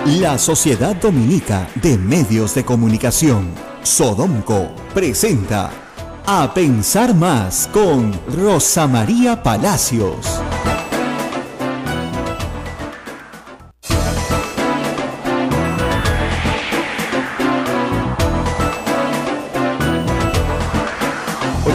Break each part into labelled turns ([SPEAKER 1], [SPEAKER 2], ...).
[SPEAKER 1] La Sociedad Dominica de Medios de Comunicación, Sodomco, presenta A Pensar Más con Rosa María Palacios.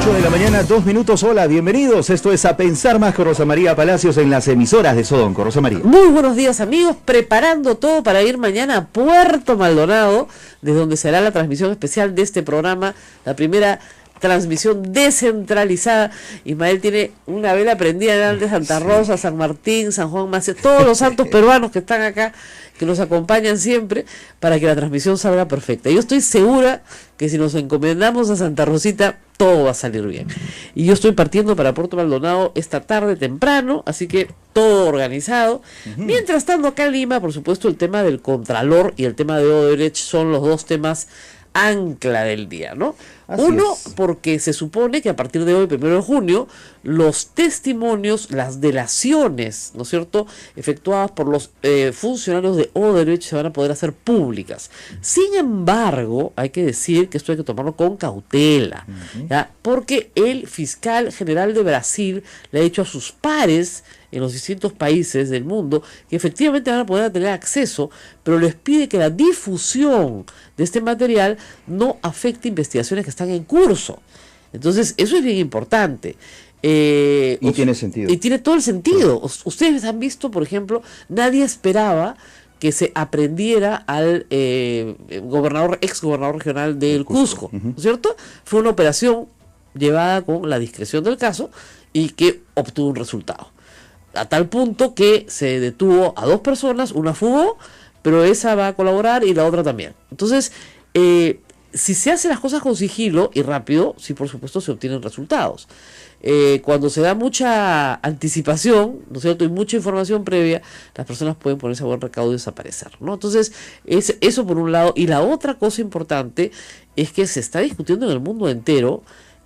[SPEAKER 2] De la mañana, 2 minutos. Hola, bienvenidos. Esto es A Pensar Más con Rosa María Palacios en las emisoras de Sodomco. Rosa María.
[SPEAKER 3] Muy buenos días, amigos. Preparando todo para ir mañana a Puerto Maldonado, desde donde será la transmisión especial de este programa, la primera transmisión descentralizada. Ismael tiene una vela prendida de Santa Rosa, San Martín, San Juan Macías, todos los santos peruanos que están acá, que nos acompañan siempre, para que la transmisión salga perfecta. Yo estoy segura que si nos encomendamos a Santa Rosita, todo va a salir bien. Y yo estoy partiendo para Puerto Maldonado esta tarde temprano, así que todo organizado. Mientras tanto, acá en Lima, por supuesto, el tema del Contralor y el tema de Odebrecht son los dos temas ancla del día, ¿no?
[SPEAKER 2] Así
[SPEAKER 3] Uno,
[SPEAKER 2] es.
[SPEAKER 3] porque se supone que a partir de hoy, 1 de junio, los testimonios, las delaciones, ¿no es cierto?, efectuadas por los funcionarios de Odebrecht se van a poder hacer públicas. Sin embargo, hay que decir que esto hay que tomarlo con cautela, ¿ya? Porque el fiscal general de Brasil le ha dicho a sus pares en los distintos países del mundo que efectivamente van a poder tener acceso, pero les pide que la difusión de este material no afecte investigaciones que están en curso. Entonces, eso es bien importante.
[SPEAKER 2] Y tiene sentido.
[SPEAKER 3] Y tiene todo el sentido. Ustedes han visto, por ejemplo, nadie esperaba que se aprendiera al ex gobernador regional del Cusco, ¿no es cierto? Fue una operación llevada con la discreción del caso y que obtuvo un resultado. A tal punto que se detuvo a 2 personas, una fugó, pero esa va a colaborar y la otra también. Entonces, si se hacen las cosas con sigilo y rápido, sí, por supuesto, se obtienen resultados. Cuando se da mucha anticipación, ¿no es cierto?, y mucha información previa, las personas pueden ponerse a buen recaudo y desaparecer, ¿no? Entonces, eso por un lado. Y la otra cosa importante es que se está discutiendo en el mundo entero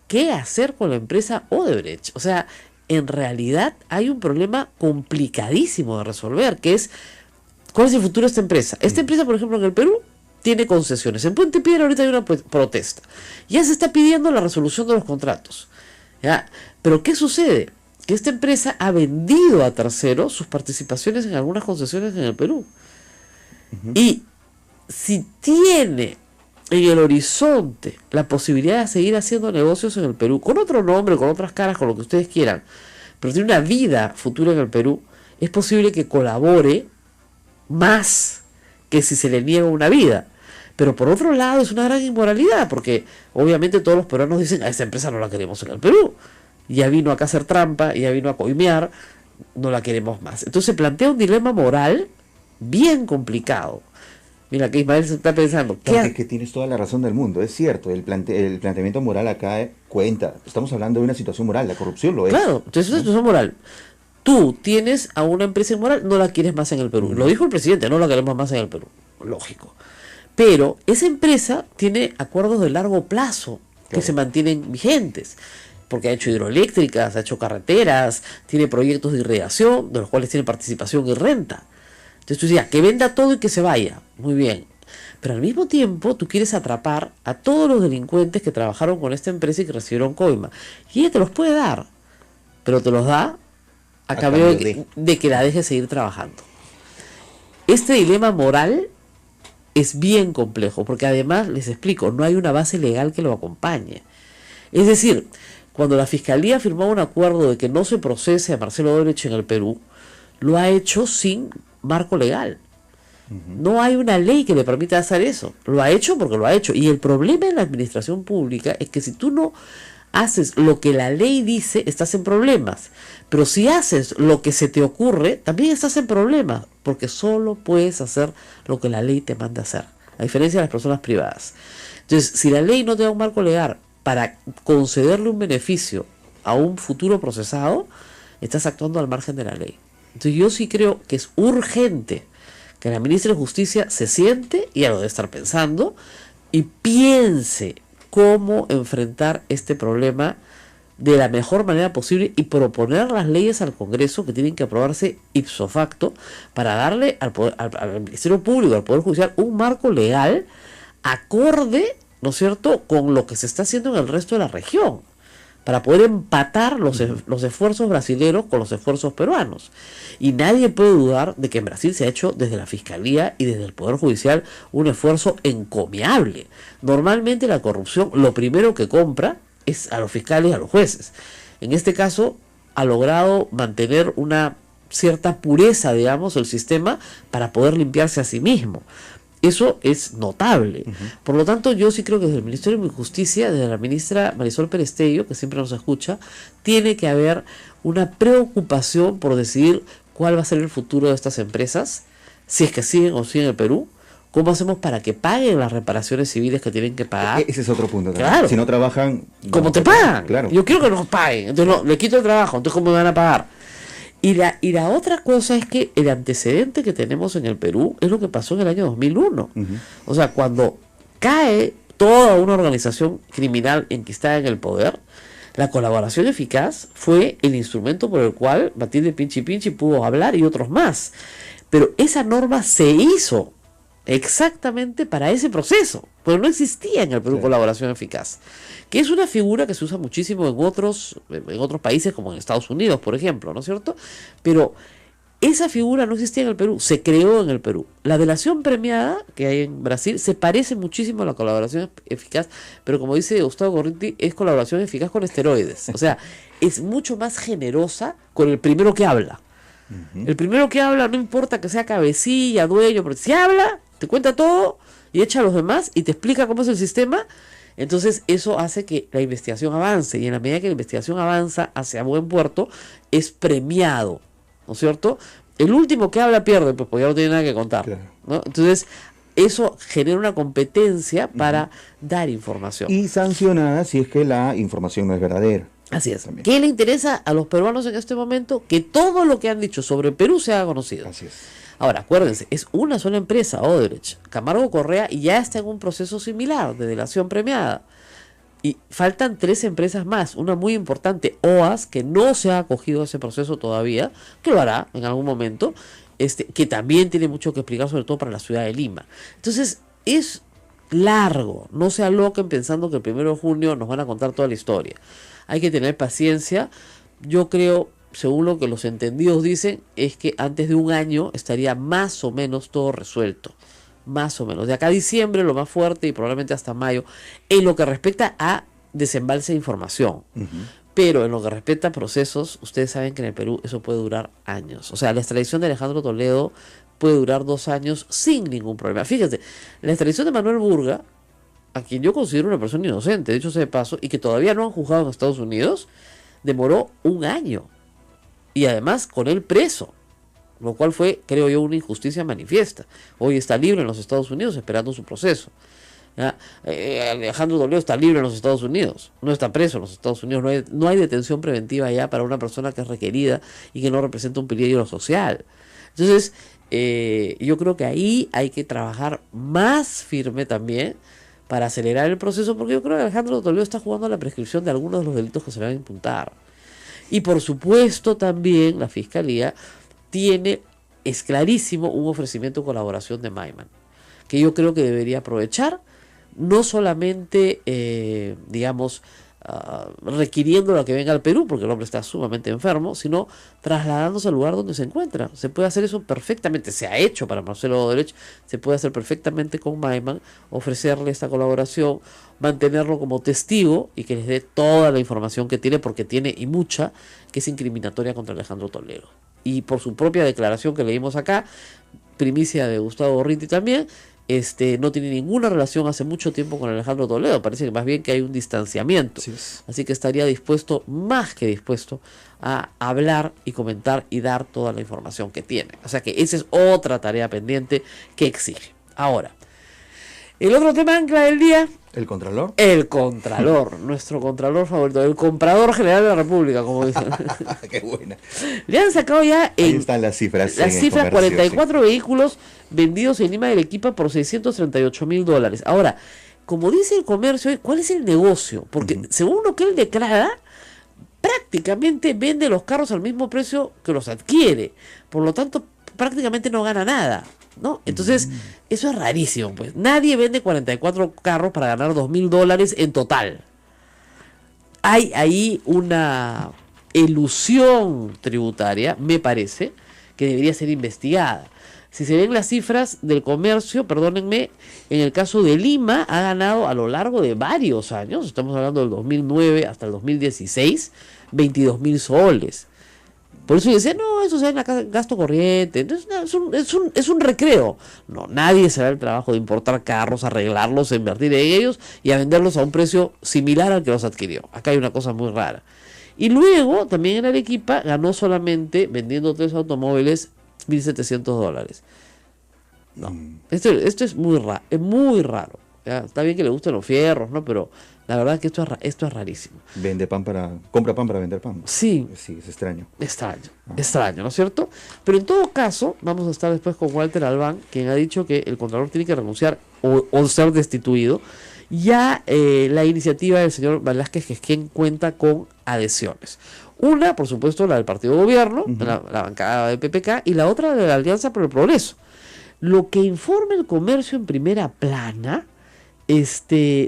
[SPEAKER 3] qué hacer con la empresa Odebrecht. O sea, en realidad hay un problema complicadísimo de resolver, que es ¿cuál es el futuro de esta empresa? Esta empresa, por ejemplo, en el Perú tiene concesiones. En Puente Piedra ahorita hay una protesta. Ya se está pidiendo la resolución de los contratos, ¿ya? Pero ¿qué sucede? Que esta empresa ha vendido a terceros sus participaciones en algunas concesiones en el Perú. Y si tiene en el horizonte la posibilidad de seguir haciendo negocios en el Perú, con otro nombre, con otras caras, con lo que ustedes quieran, pero tiene una vida futura en el Perú, es posible que colabore más que si se le niega una vida. Pero por otro lado es una gran inmoralidad, porque obviamente todos los peruanos dicen, a esta empresa no la queremos en el Perú, ya vino acá a hacer trampa, ya vino a coimear, no la queremos más. Entonces se plantea un dilema moral bien complicado. Mira, que Ismael se está pensando.
[SPEAKER 2] Es que tienes toda la razón del mundo, es cierto, el planteamiento moral acá cuenta. Estamos hablando de una situación moral, la corrupción lo es.
[SPEAKER 3] Claro, entonces es una situación moral. Tú tienes a una empresa inmoral, no la quieres más en el Perú. Lo dijo el presidente, no la queremos más en el Perú. Lógico. Pero esa empresa tiene acuerdos de largo plazo que se mantienen vigentes. Porque ha hecho hidroeléctricas, ha hecho carreteras, tiene proyectos de irrigación, de los cuales tiene participación y renta. Entonces tú decías, que venda todo y que se vaya. Muy bien. Pero al mismo tiempo tú quieres atrapar a todos los delincuentes que trabajaron con esta empresa y que recibieron coima. Y ella te los puede dar, pero te los da a cambio de que la dejes seguir trabajando. Este dilema moral es bien complejo, porque además, les explico, no hay una base legal que lo acompañe. Es decir, cuando la Fiscalía firmó un acuerdo de que no se procese a Marcelo Odebrecht en el Perú, lo ha hecho sin marco legal. No hay una ley que le permita hacer eso. Lo ha hecho porque lo ha hecho. Y el problema en la administración pública es que si tú no haces lo que la ley dice, estás en problemas. Pero si haces lo que se te ocurre, también estás en problemas, porque solo puedes hacer lo que la ley te manda hacer, a diferencia de las personas privadas. Entonces, si la ley no te da un marco legal para concederle un beneficio a un futuro procesado, estás actuando al margen de la ley. Entonces yo sí creo que es urgente que la ministra de Justicia se siente, y ya lo debe estar pensando, y piense cómo enfrentar este problema de la mejor manera posible y proponer las leyes al Congreso que tienen que aprobarse ipso facto para darle al Ministerio Público, al Poder Judicial, un marco legal acorde, ¿no es cierto?, con lo que se está haciendo en el resto de la región, para poder empatar los esfuerzos brasileños con los esfuerzos peruanos. Y nadie puede dudar de que en Brasil se ha hecho desde la Fiscalía y desde el Poder Judicial un esfuerzo encomiable. Normalmente la corrupción lo primero que compra es a los fiscales y a los jueces. En este caso ha logrado mantener una cierta pureza, digamos, el sistema para poder limpiarse a sí mismo. Eso es notable. Por lo tanto, yo sí creo que desde el Ministerio de Justicia, desde la ministra Marisol Perestello, que siempre nos escucha, tiene que haber una preocupación por decidir cuál va a ser el futuro de estas empresas, si es que siguen o siguen en el Perú. ¿Cómo hacemos para que paguen las reparaciones civiles que tienen que pagar?
[SPEAKER 2] Ese es otro punto.
[SPEAKER 3] Claro.
[SPEAKER 2] Si no trabajan...
[SPEAKER 3] ¿Cómo te pagan?
[SPEAKER 2] Claro.
[SPEAKER 3] Yo quiero que nos paguen. Entonces le quito el trabajo. Entonces, ¿cómo me van a pagar? Y la otra cosa es que el antecedente que tenemos en el Perú es lo que pasó en el año 2001. O sea, cuando cae toda una organización criminal enquistada en el poder, la colaboración eficaz fue el instrumento por el cual Matilde Pinchi Pinchi pudo hablar y otros más. Pero esa norma se hizo exactamente para ese proceso, pero no existía en el Perú colaboración eficaz, que es una figura que se usa muchísimo en otros países como en Estados Unidos, por ejemplo, ¿no es cierto? Pero esa figura no existía en el Perú, se creó en el Perú. La delación premiada que hay en Brasil se parece muchísimo a la colaboración eficaz, pero como dice Gustavo Gorriti, es colaboración eficaz con esteroides, o sea, es mucho más generosa con el primero que habla. El primero que habla, no importa que sea cabecilla, dueño, pero si habla, te cuenta todo y echa a los demás y te explica cómo es el sistema. Entonces eso hace que la investigación avance, y en la medida que la investigación avanza hacia buen puerto, es premiado, ¿no es cierto? El último que habla pierde, pues ya no tiene nada que contar, claro, ¿no? Entonces eso genera una competencia para dar información.
[SPEAKER 2] Y sancionada si es que la información no es verdadera.
[SPEAKER 3] Así es. También. ¿Qué le interesa a los peruanos en este momento? Que todo lo que han dicho sobre Perú se haga conocido.
[SPEAKER 2] Así es.
[SPEAKER 3] Ahora, acuérdense, es una sola empresa, Odebrecht. Camargo Correa ya está en un proceso similar de delación premiada. Y faltan 3 empresas más. Una muy importante, OAS, que no se ha acogido a ese proceso todavía, que lo hará en algún momento, que también tiene mucho que explicar, sobre todo para la ciudad de Lima. Entonces, es largo. No se aloquen pensando que el 1 de junio nos van a contar toda la historia. Hay que tener paciencia. Yo creo, según lo que los entendidos dicen, es que antes de un año estaría más o menos todo resuelto. Más o menos. De acá a diciembre lo más fuerte y probablemente hasta mayo, en lo que respecta a desembalse de información. Pero en lo que respecta a procesos, ustedes saben que en el Perú eso puede durar años. O sea, la extradición de Alejandro Toledo puede durar 2 años sin ningún problema. Fíjense, la extradición de Manuel Burga, a quien yo considero una persona inocente, dicho sea de paso, y que todavía no han juzgado en Estados Unidos, demoró 1 año. Y además con él preso, lo cual fue, creo yo, una injusticia manifiesta. Hoy está libre en los Estados Unidos esperando su proceso. Alejandro Toledo está libre en los Estados Unidos, no está preso en los Estados Unidos, no hay detención preventiva ya para una persona que es requerida y que no representa un peligro social. Entonces, yo creo que ahí hay que trabajar más firme también para acelerar el proceso, porque yo creo que Alejandro Toledo está jugando a la prescripción de algunos de los delitos que se le van a imputar. Y por supuesto también la Fiscalía tiene, es clarísimo, un ofrecimiento de colaboración de Maiman, que yo creo que debería aprovechar, no solamente, digamos, requiriendo a que venga al Perú, porque el hombre está sumamente enfermo, sino trasladándose al lugar donde se encuentra. Se puede hacer eso perfectamente, se ha hecho para Marcelo Odebrecht, se puede hacer perfectamente con Maiman, ofrecerle esta colaboración, mantenerlo como testigo y que les dé toda la información que tiene, porque tiene y mucha, que es incriminatoria contra Alejandro Toledo. Y por su propia declaración que leímos acá, primicia de Gustavo Gorriti también, no tiene ninguna relación hace mucho tiempo con Alejandro Toledo, parece que más bien que hay un distanciamiento, así que estaría dispuesto, más que dispuesto, a hablar y comentar y dar toda la información que tiene. O sea que esa es otra tarea pendiente que exige. Ahora, el otro tema ancla del día.
[SPEAKER 2] ¿El Contralor?
[SPEAKER 3] El Contralor, nuestro Contralor favorito, el Comprador General de la República, como dicen.
[SPEAKER 2] Qué buena.
[SPEAKER 3] Le han sacado ya
[SPEAKER 2] ahí están las cifras.
[SPEAKER 3] Las cifras, 44 vehículos vendidos en Lima del Equipa por $638,000. Ahora, como dice el comercio, ¿cuál es el negocio? Porque según lo que él declara, prácticamente vende los carros al mismo precio que los adquiere. Por lo tanto, prácticamente no gana nada, ¿no? Entonces, eso es rarísimo, pues. Nadie vende 44 carros para ganar $2.000 en total. Hay ahí una elusión tributaria, me parece, que debería ser investigada. Si se ven las cifras del comercio, perdónenme, en el caso de Lima ha ganado a lo largo de varios años, estamos hablando del 2009 hasta el 2016, 22.000 soles. Por eso yo decía, no, eso se da en gasto corriente, entonces, no, es un recreo. No, nadie se da el trabajo de importar carros, arreglarlos, invertir en ellos y a venderlos a un precio similar al que los adquirió. Acá hay una cosa muy rara. Y luego, también en Arequipa, ganó solamente, vendiendo 3 automóviles, $1.700. No, esto es muy raro, ¿ya? Está bien que le gusten los fierros, ¿no? Pero la verdad es que esto es rarísimo.
[SPEAKER 2] Compra pan para vender pan.
[SPEAKER 3] Sí.
[SPEAKER 2] Sí, es extraño.
[SPEAKER 3] Extraño, ¿no es cierto? Pero en todo caso, vamos a estar después con Walter Albán, quien ha dicho que el Contralor tiene que renunciar o ser destituido. Ya la iniciativa del señor Velázquez Quesquén cuenta con adhesiones. Una, por supuesto, la del partido de gobierno, la bancada de PPK, y la otra de la Alianza por el Progreso. Lo que informa el comercio en primera plana,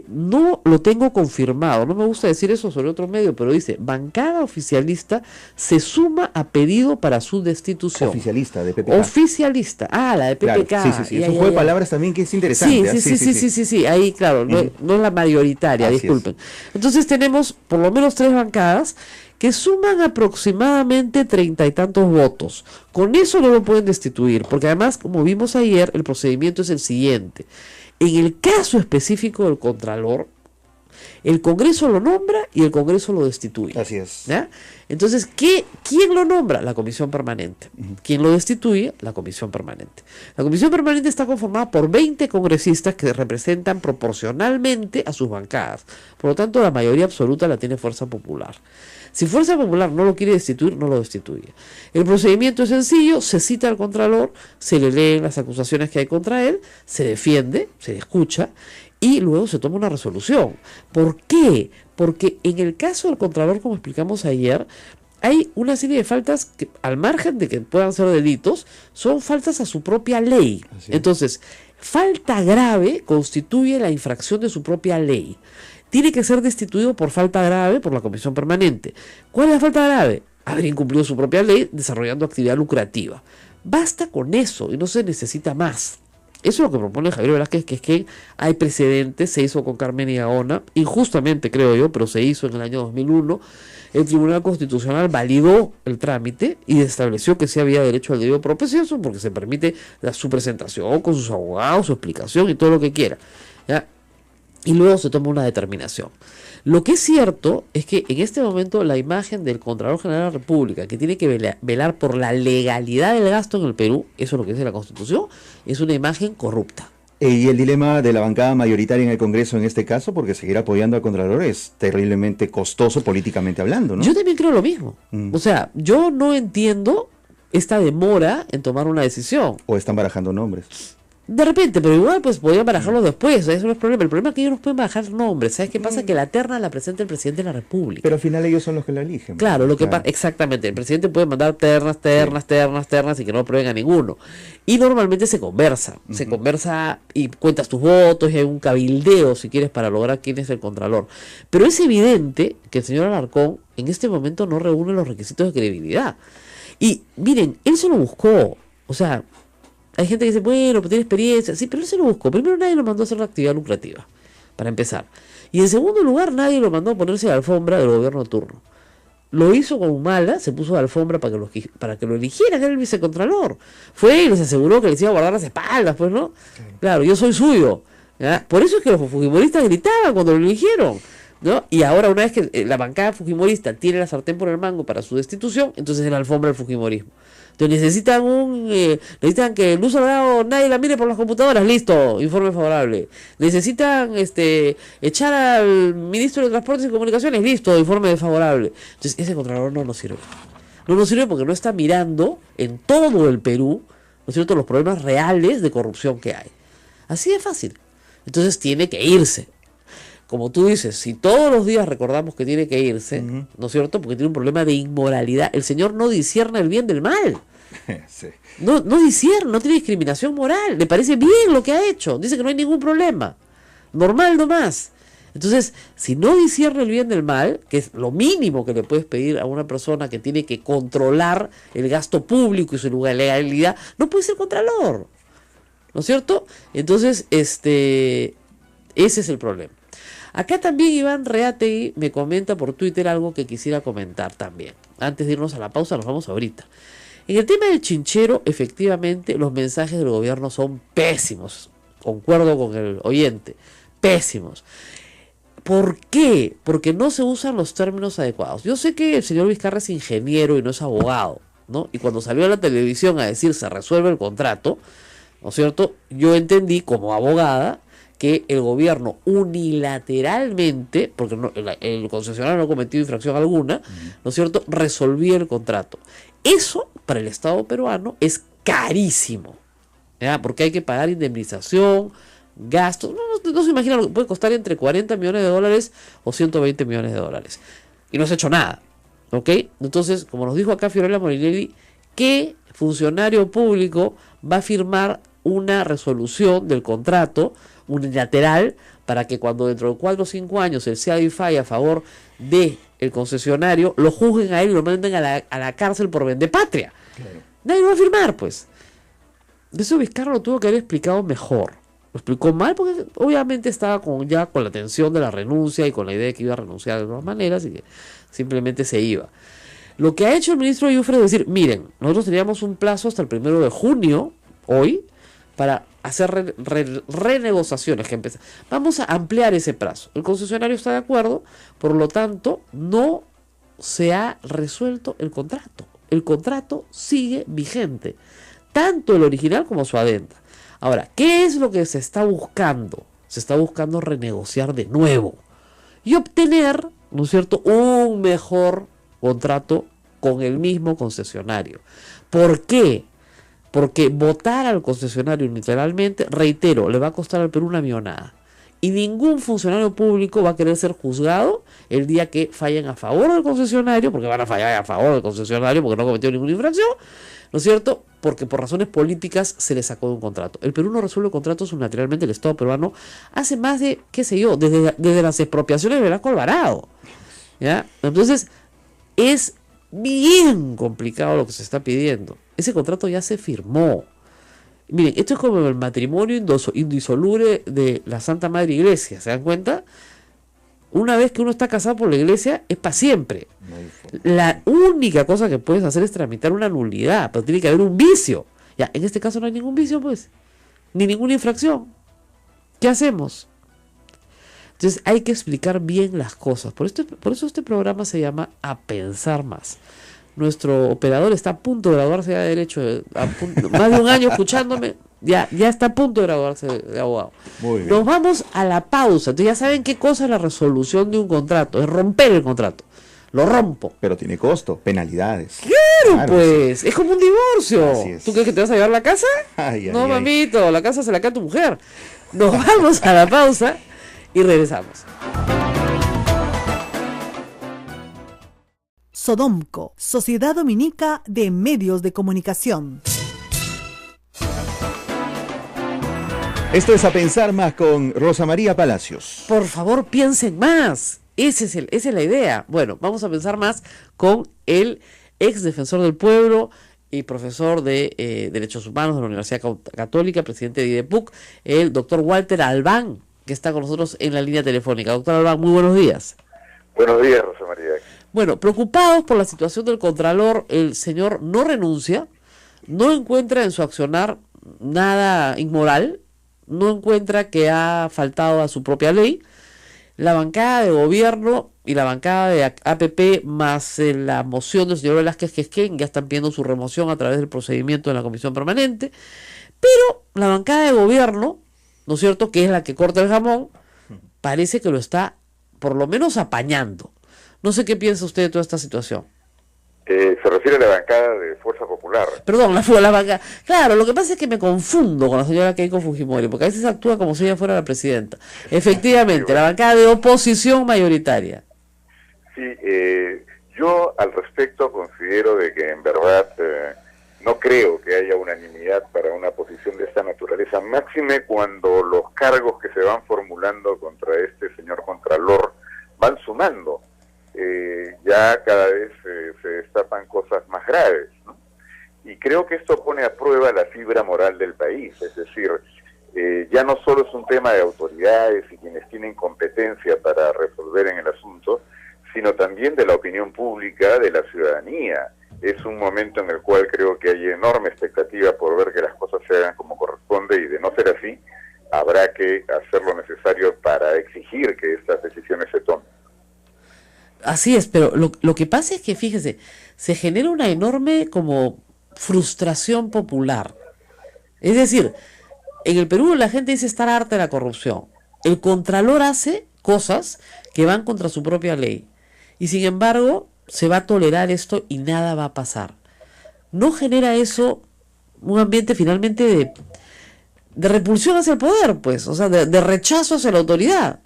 [SPEAKER 3] no lo tengo confirmado, no me gusta decir eso sobre otro medio, pero dice, bancada oficialista se suma a pedido para su destitución.
[SPEAKER 2] Oficialista de PPK.
[SPEAKER 3] Oficialista, la de PPK.
[SPEAKER 2] Claro, sí. Es un juego de palabras también que es interesante.
[SPEAKER 3] Sí, ahí claro, no es la mayoritaria, así disculpen. Entonces tenemos por lo menos 3 bancadas que suman aproximadamente 30 y tantos votos. Con eso no lo pueden destituir, porque además, como vimos ayer, el procedimiento es el siguiente. En el caso específico del Contralor, el Congreso lo nombra y el Congreso lo destituye.
[SPEAKER 2] Así es.
[SPEAKER 3] ¿Ya? Entonces, ¿quién lo nombra? La Comisión Permanente. ¿Quién lo destituye? La Comisión Permanente. La Comisión Permanente está conformada por 20 congresistas que representan proporcionalmente a sus bancadas. Por lo tanto, la mayoría absoluta la tiene Fuerza Popular. Si Fuerza Popular no lo quiere destituir, no lo destituye. El procedimiento es sencillo, se cita al Contralor, se le leen las acusaciones que hay contra él, se defiende, se le escucha y luego se toma una resolución. ¿Por qué? Porque en el caso del Contralor, como explicamos ayer, hay una serie de faltas que, al margen de que puedan ser delitos, son faltas a su propia ley. Entonces, falta grave constituye la infracción de su propia ley. Tiene que ser destituido por falta grave por la Comisión Permanente. ¿Cuál es la falta grave? Haber incumplido su propia ley desarrollando actividad lucrativa. Basta con eso y no se necesita más. Eso es lo que propone Javier Velázquez, que es que hay precedentes, se hizo con Carmen y Gaona, injustamente creo yo, pero se hizo en el año 2001. El Tribunal Constitucional validó el trámite y estableció que sí había derecho al debido proceso porque se permite su presentación con sus abogados, su explicación y todo lo que quiera, ¿ya? Y luego se toma una determinación. Lo que es cierto es que en este momento la imagen del Contralor General de la República, que tiene que velar por la legalidad del gasto en el Perú, eso es lo que dice la Constitución, es una imagen corrupta.
[SPEAKER 2] Y el dilema de la bancada mayoritaria en el Congreso en este caso, porque seguir apoyando al Contralor es terriblemente costoso políticamente hablando, ¿no?
[SPEAKER 3] Yo también creo lo mismo. O sea, yo no entiendo esta demora en tomar una decisión.
[SPEAKER 2] O están barajando nombres.
[SPEAKER 3] De repente, pero igual pues podían barajarlos después, eso no es problema. El problema es que ellos no pueden barajar nombres. ¿Sabes qué pasa? Que la terna la presenta el presidente de la República.
[SPEAKER 2] Pero al final ellos son los que la eligen.
[SPEAKER 3] Claro, lo que pasa, exactamente. El presidente puede mandar ternas y que no aprueben a ninguno. Y normalmente se conversa y cuentas tus votos y hay un cabildeo, si quieres, para lograr quién es el Contralor. Pero es evidente que el señor Alarcón en este momento no reúne los requisitos de credibilidad. Y miren, él se lo buscó, o sea... Hay gente que dice, bueno, pues tiene experiencia. Sí, pero él se lo buscó. Primero, nadie lo mandó a hacer una actividad lucrativa, para empezar. Y en segundo lugar, nadie lo mandó a ponerse a la alfombra del gobierno de turno. Lo hizo con Humala, se puso a la alfombra para que lo eligieran, era el vicecontralor. Fue y les aseguró que les iba a guardar las espaldas, pues, ¿no? Claro, yo soy suyo. ¿Ya? Por eso es que los fujimoristas gritaban cuando lo eligieron, ¿no? Y ahora, una vez que la bancada fujimorista tiene la sartén por el mango para su destitución, entonces es la alfombra del fujimorismo. Entonces necesitan que Luz Salgado nadie la mire por las computadoras, listo, informe favorable. Necesitan echar al ministro de Transportes y Comunicaciones, listo, informe desfavorable. Entonces ese Contralor no nos sirve. No nos sirve porque no está mirando en todo el Perú, ¿no es cierto?, los problemas reales de corrupción que hay. Así de fácil. Entonces tiene que irse. como tú dices, si todos los días recordamos que tiene que irse, ¿no es cierto? Porque tiene un problema de inmoralidad. El señor no discierne el bien del mal.
[SPEAKER 2] Sí.
[SPEAKER 3] No discierne, no tiene discriminación moral. Le parece bien lo que ha hecho. Dice que no hay ningún problema. Normal nomás. Entonces, si no discierne el bien del mal, que es lo mínimo que le puedes pedir a una persona que tiene que controlar el gasto público y su legalidad, no puede ser contralor. ¿No es cierto? Entonces, ese es el problema. Acá también Iván Reategui me comenta por Twitter algo que quisiera comentar también. Antes de irnos a la pausa, nos vamos ahorita. En el tema del chinchero, efectivamente, los mensajes del gobierno son pésimos. Concuerdo con el oyente. Pésimos. ¿Por qué? Porque no se usan los términos adecuados. Yo sé que el señor Vizcarra es ingeniero y no es abogado, ¿no? Y cuando salió a la televisión a decir se resuelve el contrato, ¿no es cierto? Yo entendí como abogada que el gobierno unilateralmente, porque el concesionario no ha cometido infracción alguna, ¿no es cierto?, resolvía el contrato. Eso para el Estado peruano es carísimo, ¿ya? Porque hay que pagar indemnización, gastos, no se imagina lo que puede costar entre 40 millones de dólares o 120 millones de dólares. Y no se ha hecho nada, ¿ok? Entonces, como nos dijo acá Fiorella Molinelli, ¿qué funcionario público va a firmar una resolución del contrato unilateral para que cuando dentro de 4 o 5 años el CADI falle a favor del concesionario, lo juzguen a él y lo manden a la cárcel por vender patria? Claro. Nadie lo va a firmar, pues. De eso Vizcarra lo tuvo que haber explicado mejor. Lo explicó mal porque obviamente estaba ya con la tensión de la renuncia y con la idea de que iba a renunciar de todas maneras y que simplemente se iba. Lo que ha hecho el ministro Yufre es decir, miren, nosotros teníamos un plazo hasta el 1 de junio, hoy, para hacer renegociaciones que empiezan. Vamos a ampliar ese plazo. El concesionario está de acuerdo, por lo tanto, no se ha resuelto el contrato. El contrato sigue vigente, tanto el original como su adenda. Ahora, ¿qué es lo que se está buscando? Se está buscando renegociar de nuevo y obtener, ¿no es cierto?, un mejor contrato con el mismo concesionario. ¿Por qué? Porque votar al concesionario unilateralmente, reitero, le va a costar al Perú una millonada. Y ningún funcionario público va a querer ser juzgado el día que fallen a favor del concesionario, porque van a fallar a favor del concesionario porque no cometió ninguna infracción, ¿no es cierto? Porque por razones políticas se le sacó de un contrato. El Perú no resuelve contratos unilateralmente, el Estado peruano hace más de, qué sé yo, desde las expropiaciones de Velasco Alvarado, ¿ya? Entonces, es bien complicado lo que se está pidiendo. Ese contrato ya se firmó. Miren, esto es como el matrimonio indisoluble de la Santa Madre Iglesia, ¿se dan cuenta? Una vez que uno está casado por la iglesia, es para siempre. La única cosa que puedes hacer es tramitar una nulidad, pero tiene que haber un vicio. Ya, en este caso no hay ningún vicio, pues, ni ninguna infracción. ¿Qué hacemos? Entonces hay que explicar bien las cosas. Por eso este programa se llama A Pensar Más. Nuestro operador está a punto de graduarse ya de derecho, más de un año escuchándome, ya está a punto de graduarse de abogado.
[SPEAKER 2] Muy bien.
[SPEAKER 3] Nos vamos a la pausa. Entonces ya saben qué cosa es la resolución de un contrato, es romper el contrato. Lo rompo.
[SPEAKER 2] Pero tiene costo, penalidades.
[SPEAKER 3] Claro, pues, sí. Es como un divorcio. ¿Tú crees que te vas a llevar la casa? No, mamito, la casa se la queda tu mujer. Nos vamos a la pausa y regresamos.
[SPEAKER 4] Sodomco, Sociedad Dominica de Medios de Comunicación.
[SPEAKER 2] Esto es A Pensar Más con Rosa María Palacios.
[SPEAKER 3] Por favor, piensen más. Esa es la idea. Bueno, vamos a pensar más con el ex defensor del pueblo y profesor de Derechos Humanos de la Universidad Católica, presidente de IDEPUC, el doctor Walter Albán, que está con nosotros en la línea telefónica. Doctor Albán, muy buenos días.
[SPEAKER 5] Buenos días, Rosa María.
[SPEAKER 3] Bueno, preocupados por la situación del Contralor, el señor no renuncia, no encuentra en su accionar nada inmoral, no encuentra que ha faltado a su propia ley. La bancada de gobierno y la bancada de APP más la moción del señor Velázquez Quesquén ya están pidiendo su remoción a través del procedimiento de la comisión permanente, pero la bancada de gobierno, ¿no es cierto?, que es la que corta el jamón, parece que lo está por lo menos apañando. No sé qué piensa usted de toda esta situación.
[SPEAKER 5] Se refiere a la bancada de Fuerza Popular.
[SPEAKER 3] Perdón, la bancada. Claro, lo que pasa es que me confundo con la señora Keiko Fujimori, porque a veces actúa como si ella fuera la presidenta. Efectivamente, la bancada de oposición mayoritaria.
[SPEAKER 5] Sí, yo al respecto considero de que en verdad no creo que haya unanimidad para una posición de esta naturaleza, máxime cuando los cargos que se van formulando contra este señor Contralor van sumando. Ya cada vez se destapan cosas más graves, ¿no? Y creo que esto pone a prueba la fibra moral del país, es decir, ya no solo es un tema de autoridades y quienes tienen competencia para resolver en el asunto, sino también de la opinión pública, de la ciudadanía. Es un momento en el cual creo que hay enorme expectativa por ver que las cosas se hagan como corresponde, y de no ser así, habrá que hacer lo necesario para exigir que estas decisiones se tomen.
[SPEAKER 3] Así es, pero lo que pasa es que, fíjese, se genera una enorme como frustración popular. Es decir, en el Perú la gente dice estar harta de la corrupción. El Contralor hace cosas que van contra su propia ley. Y sin embargo, se va a tolerar esto y nada va a pasar. ¿No genera eso un ambiente finalmente de repulsión hacia el poder, pues? O sea, de rechazo hacia la autoridad.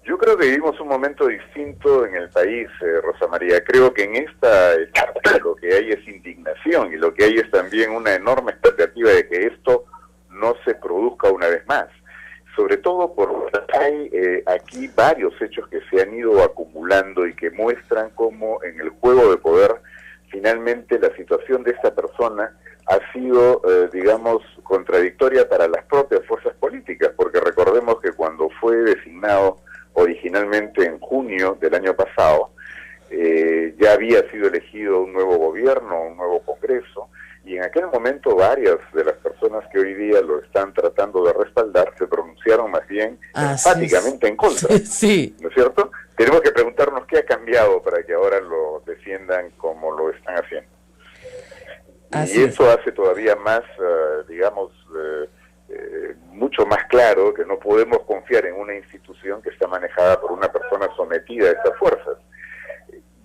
[SPEAKER 5] Yo creo que vivimos un momento distinto en el país, Rosa María. Creo que en esta etapa lo que hay es indignación, y lo que hay es también una enorme expectativa de que esto no se produzca una vez más. Sobre todo porque hay aquí varios hechos que se han ido acumulando y que muestran cómo en el juego de poder finalmente la situación de esta persona ha sido, digamos, contradictoria para las propias fuerzas políticas, porque recordemos que cuando fue designado originalmente en junio del año pasado, ya había sido elegido un nuevo gobierno, un nuevo Congreso, y en aquel momento varias de las personas que hoy día lo están tratando de respaldar se pronunciaron más bien enfáticamente en contra.
[SPEAKER 3] Sí.
[SPEAKER 5] ¿No es cierto? Tenemos que preguntarnos qué ha cambiado para que ahora lo defiendan como lo están haciendo. Y eso hace todavía más, digamos, mucho más claro que no podemos confiar en una institución que está manejada por una persona sometida a estas fuerzas.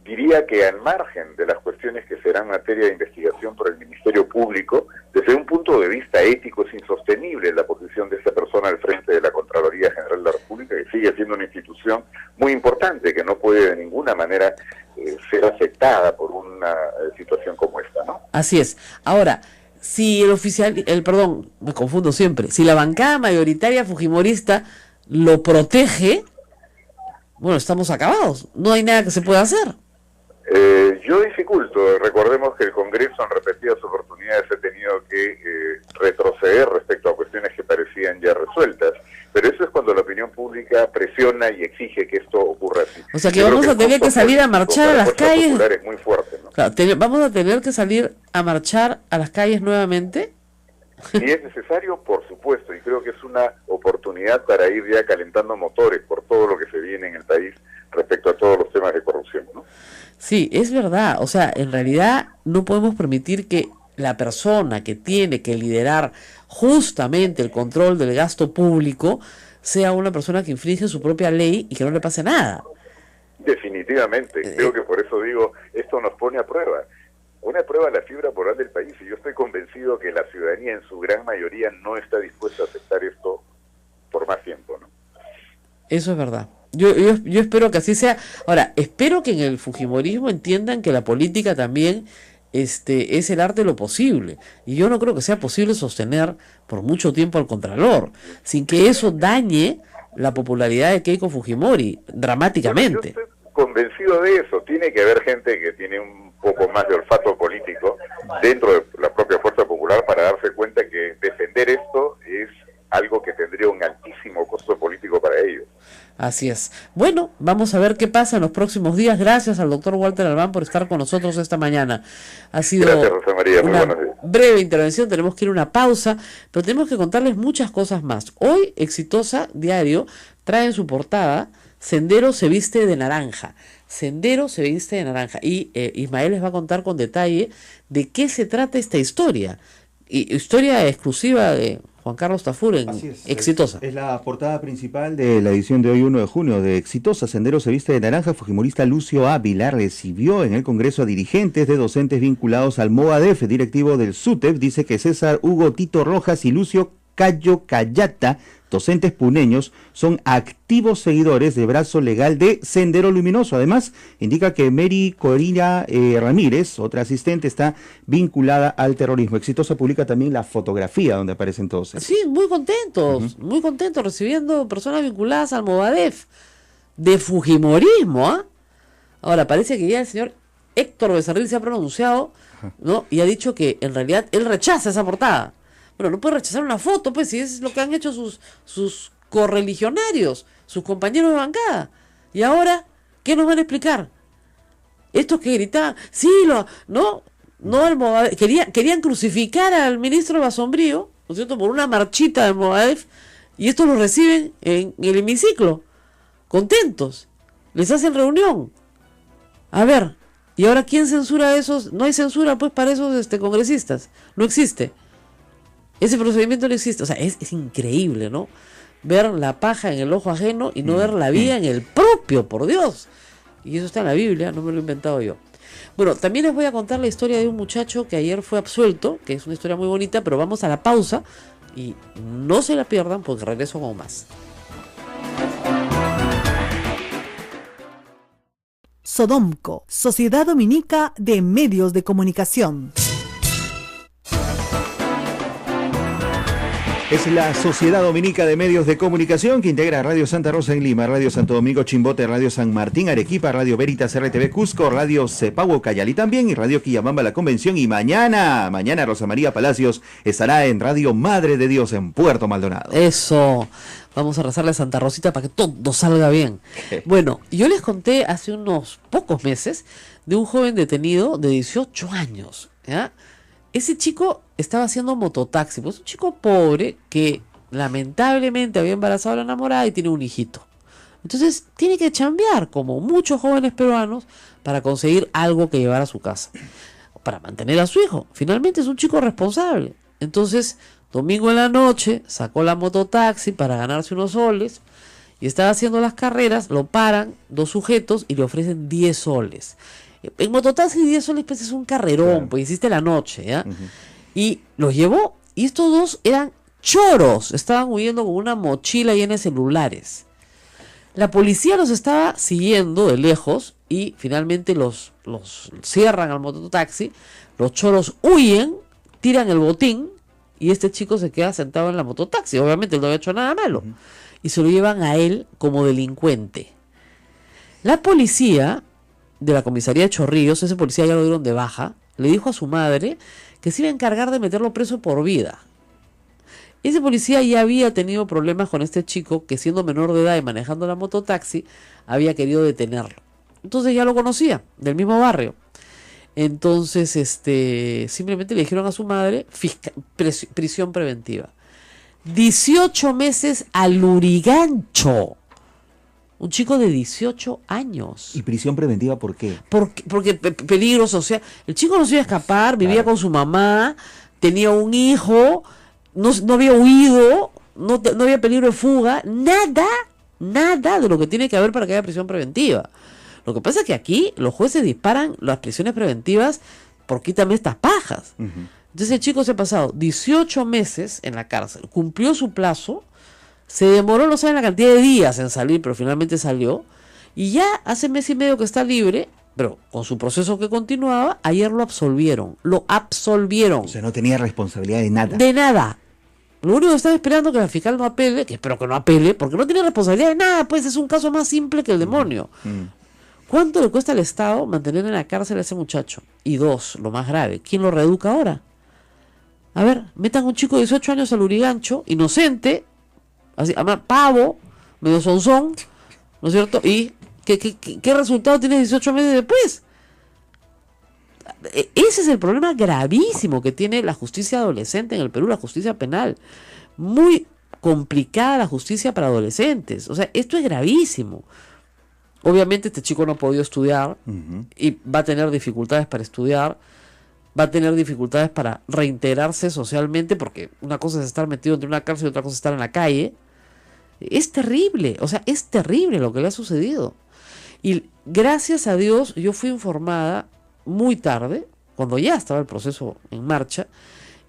[SPEAKER 5] Diría que al margen de las cuestiones que serán materia de investigación por el Ministerio Público, desde un punto de vista ético es insostenible la posición de esta persona al frente de la Contraloría General de la República, que sigue siendo una institución muy importante, que no puede de ninguna manera ser afectada por una situación como esta, ¿no?
[SPEAKER 3] Así es. Ahora, si perdón, me confundo siempre, si la bancada mayoritaria fujimorista lo protege, bueno, estamos acabados, no hay nada que se pueda hacer.
[SPEAKER 5] Yo dificulto. Recordemos que el Congreso en repetidas oportunidades ha tenido que retroceder respecto a cuestiones que parecían ya resueltas, pero eso es cuando la opinión pública presiona y exige que esto ocurra así.
[SPEAKER 3] O sea que vamos a tener que salir a marchar a las calles.
[SPEAKER 5] Es muy fuerte, ¿no?
[SPEAKER 3] Claro, vamos a tener que salir a marchar a las calles nuevamente.
[SPEAKER 5] Si es necesario, por supuesto, y creo que es una oportunidad para ir ya calentando motores por todo lo que se viene en el país respecto a todos los temas de corrupción, ¿no?
[SPEAKER 3] Sí, es verdad. O sea, en realidad no podemos permitir que la persona que tiene que liderar justamente el control del gasto público sea una persona que infringe su propia ley y que no le pase nada.
[SPEAKER 5] Definitivamente. Creo que por eso digo, esto nos pone a prueba. Una prueba de la fibra moral del país, y yo estoy convencido que la ciudadanía en su gran mayoría no está dispuesta a aceptar esto por más tiempo, ¿no?
[SPEAKER 3] Eso es verdad. Yo espero que así sea. Ahora, espero que en el fujimorismo entiendan que la política también es el arte de lo posible. Y yo no creo que sea posible sostener por mucho tiempo al Contralor, sin que eso dañe la popularidad de Keiko Fujimori dramáticamente.
[SPEAKER 5] Yo estoy convencido de eso. Tiene que haber gente que tiene un poco más de olfato político dentro de la propia Fuerza Popular para darse cuenta que defender esto es algo que tendría un altísimo costo político para ellos.
[SPEAKER 3] Así es. Bueno, vamos a ver qué pasa en los próximos días. Gracias al doctor Walter Albán por estar con nosotros esta mañana. Ha sido
[SPEAKER 5] Gracias, Rosa María. Muy buenos días.
[SPEAKER 3] Breve intervención, tenemos que ir a una pausa, pero tenemos que contarles muchas cosas más. Hoy, Exitosa Diario trae en su portada Sendero se viste de naranja. Sendero se viste de naranja. Y Ismael les va a contar con detalle de qué se trata esta historia. Historia exclusiva de Juan Carlos Tafur en
[SPEAKER 2] Así es,
[SPEAKER 3] Exitosa.
[SPEAKER 2] es la portada principal de la edición de hoy, 1 de junio, de Exitosa. Sendero se viste de naranja. Fujimorista Lucio Ávila recibió en el Congreso a dirigentes de docentes vinculados al MOADEF. Directivo del SUTEP dice que César Hugo Tito Rojas y Lucio Cayo Cayata, docentes puneños, son activos seguidores del brazo legal de Sendero Luminoso. Además, indica que Mary Corina Ramírez, otra asistente, está vinculada al terrorismo. Exitosa publica también la fotografía donde aparecen todos ellos.
[SPEAKER 3] Sí, muy contentos, muy contentos recibiendo personas vinculadas al Movadef de Fujimorismo, ¿ah? Ahora, parece que ya el señor Héctor Becerril se ha pronunciado, ¿no? Y ha dicho que en realidad él rechaza esa portada. Bueno, no puede rechazar una foto, pues, si es lo que han hecho sus correligionarios, sus compañeros de bancada. Y ahora, ¿qué nos van a explicar? Estos que gritaban, sí, no el Movadef, querían crucificar al ministro Basombrío, ¿no es cierto?, por una marchita del Movadef, y estos lo reciben en el hemiciclo, contentos, les hacen reunión. A ver, ¿y ahora quién censura a esos? No hay censura, pues, para esos congresistas, no existe. Ese procedimiento no existe. O sea, es increíble, ¿no? Ver la paja en el ojo ajeno y no ver la vida en el propio, por Dios. Y eso está en la Biblia, no me lo he inventado yo. Bueno, también les voy a contar la historia de un muchacho que ayer fue absuelto, que es una historia muy bonita, pero vamos a la pausa y no se la pierdan porque regreso con más.
[SPEAKER 4] Sodomco, Sociedad Dominica de Medios de Comunicación.
[SPEAKER 2] Es la Sociedad Dominica de Medios de Comunicación que integra Radio Santa Rosa en Lima, Radio Santo Domingo Chimbote, Radio San Martín Arequipa, Radio Veritas RTV Cusco, Radio Cepagua Cayali también y Radio Quillabamba La Convención. Y mañana Rosa María Palacios estará en Radio Madre de Dios en Puerto Maldonado.
[SPEAKER 3] Eso, vamos a rezarle a Santa Rosita para que todo salga bien. Bueno, yo les conté hace unos pocos meses de un joven detenido de 18 años, ¿ya? Ese chico estaba haciendo mototaxi, pues un chico pobre que lamentablemente había embarazado a la enamorada y tiene un hijito. Entonces tiene que chambear, como muchos jóvenes peruanos, para conseguir algo que llevar a su casa, para mantener a su hijo. Finalmente es un chico responsable. Entonces, domingo en la noche, sacó la mototaxi para ganarse unos soles y estaba haciendo las carreras, lo paran 2 sujetos y le ofrecen 10 soles. En mototaxi 10 soles pues es un carrerón, claro. Pues hiciste la noche, ¿ya? Y los llevó, y estos dos eran choros, estaban huyendo con una mochila llena de celulares. La policía los estaba siguiendo de lejos y finalmente los cierran al mototaxi, los choros huyen, tiran el botín y este chico se queda sentado en la mototaxi, obviamente él no había hecho nada malo, y se lo llevan a él como delincuente. La policía de la comisaría de Chorrillos, ese policía ya lo dieron de baja, le dijo a su madre que se iba a encargar de meterlo preso por vida. Ese policía ya había tenido problemas con este chico que, siendo menor de edad y manejando la mototaxi, había querido detenerlo. Entonces ya lo conocía, del mismo barrio. Entonces simplemente le dijeron a su madre prisión preventiva. 18 meses al Lurigancho. Un chico de 18 años.
[SPEAKER 2] ¿Y prisión preventiva por qué?
[SPEAKER 3] Porque peligro social. El chico no se iba a escapar, vivía con su mamá, tenía un hijo, no había huido, no había peligro de fuga, nada de lo que tiene que haber para que haya prisión preventiva. Lo que pasa es que aquí los jueces disparan las prisiones preventivas por quítame estas pajas. Entonces el chico se ha pasado 18 meses en la cárcel, cumplió su plazo. Se demoró, no saben la cantidad de días en salir, pero finalmente salió. Y ya hace mes y medio que está libre, pero con su proceso que continuaba, ayer lo absolvieron. O
[SPEAKER 2] sea, no tenía responsabilidad de nada.
[SPEAKER 3] De nada. Lo único que estaba esperando que la fiscal no apele, que espero que no apele, porque no tiene responsabilidad de nada, pues es un caso más simple que el demonio. ¿Cuánto le cuesta al Estado mantener en la cárcel a ese muchacho? Y 2, lo más grave, ¿quién lo reeduca ahora? A ver, metan a un chico de 18 años al Lurigancho, inocente, así, además, pavo, medio sonzón, ¿no es cierto? ¿Y qué resultado tiene 18 meses después? Ese es el problema gravísimo que tiene la justicia adolescente en el Perú, la justicia penal. Muy complicada la justicia para adolescentes. O sea, esto es gravísimo. Obviamente este chico no ha podido estudiar y va a tener dificultades para estudiar. va a tener dificultades para reintegrarse socialmente, porque una cosa es estar metido entre una cárcel y otra cosa es estar en la calle. Es terrible, o sea, es terrible lo que le ha sucedido. Y gracias a Dios yo fui informada muy tarde, cuando ya estaba el proceso en marcha,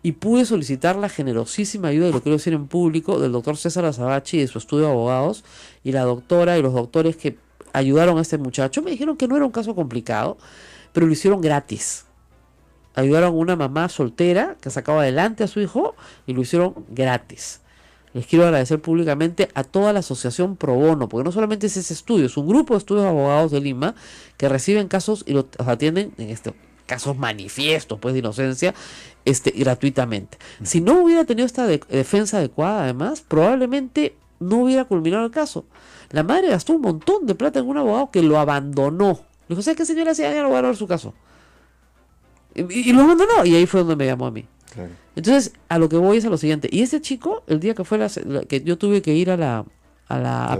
[SPEAKER 3] y pude solicitar la generosísima ayuda, y lo quiero decir en público, del doctor César Azabachi y de su estudio de abogados, y la doctora y los doctores que ayudaron a este muchacho. Me dijeron que no era un caso complicado, pero lo hicieron gratis. Ayudaron a una mamá soltera que sacaba adelante a su hijo y lo hicieron gratis. Les quiero agradecer públicamente a toda la asociación Pro Bono, porque no solamente es ese estudio, es un grupo de estudios de abogados de Lima que reciben casos y los atienden en casos manifiestos pues de inocencia gratuitamente. Si no hubiera tenido esta defensa adecuada, además, probablemente no hubiera culminado el caso. La madre gastó un montón de plata en un abogado que lo abandonó. Le dijo, ¿sabes qué, señora? Ya no voy a dar su caso. Y lo abandonó, y ahí fue donde me llamó a mí. Claro. Entonces, a lo que voy es a lo siguiente. Y ese chico, el día que fue que yo tuve que ir a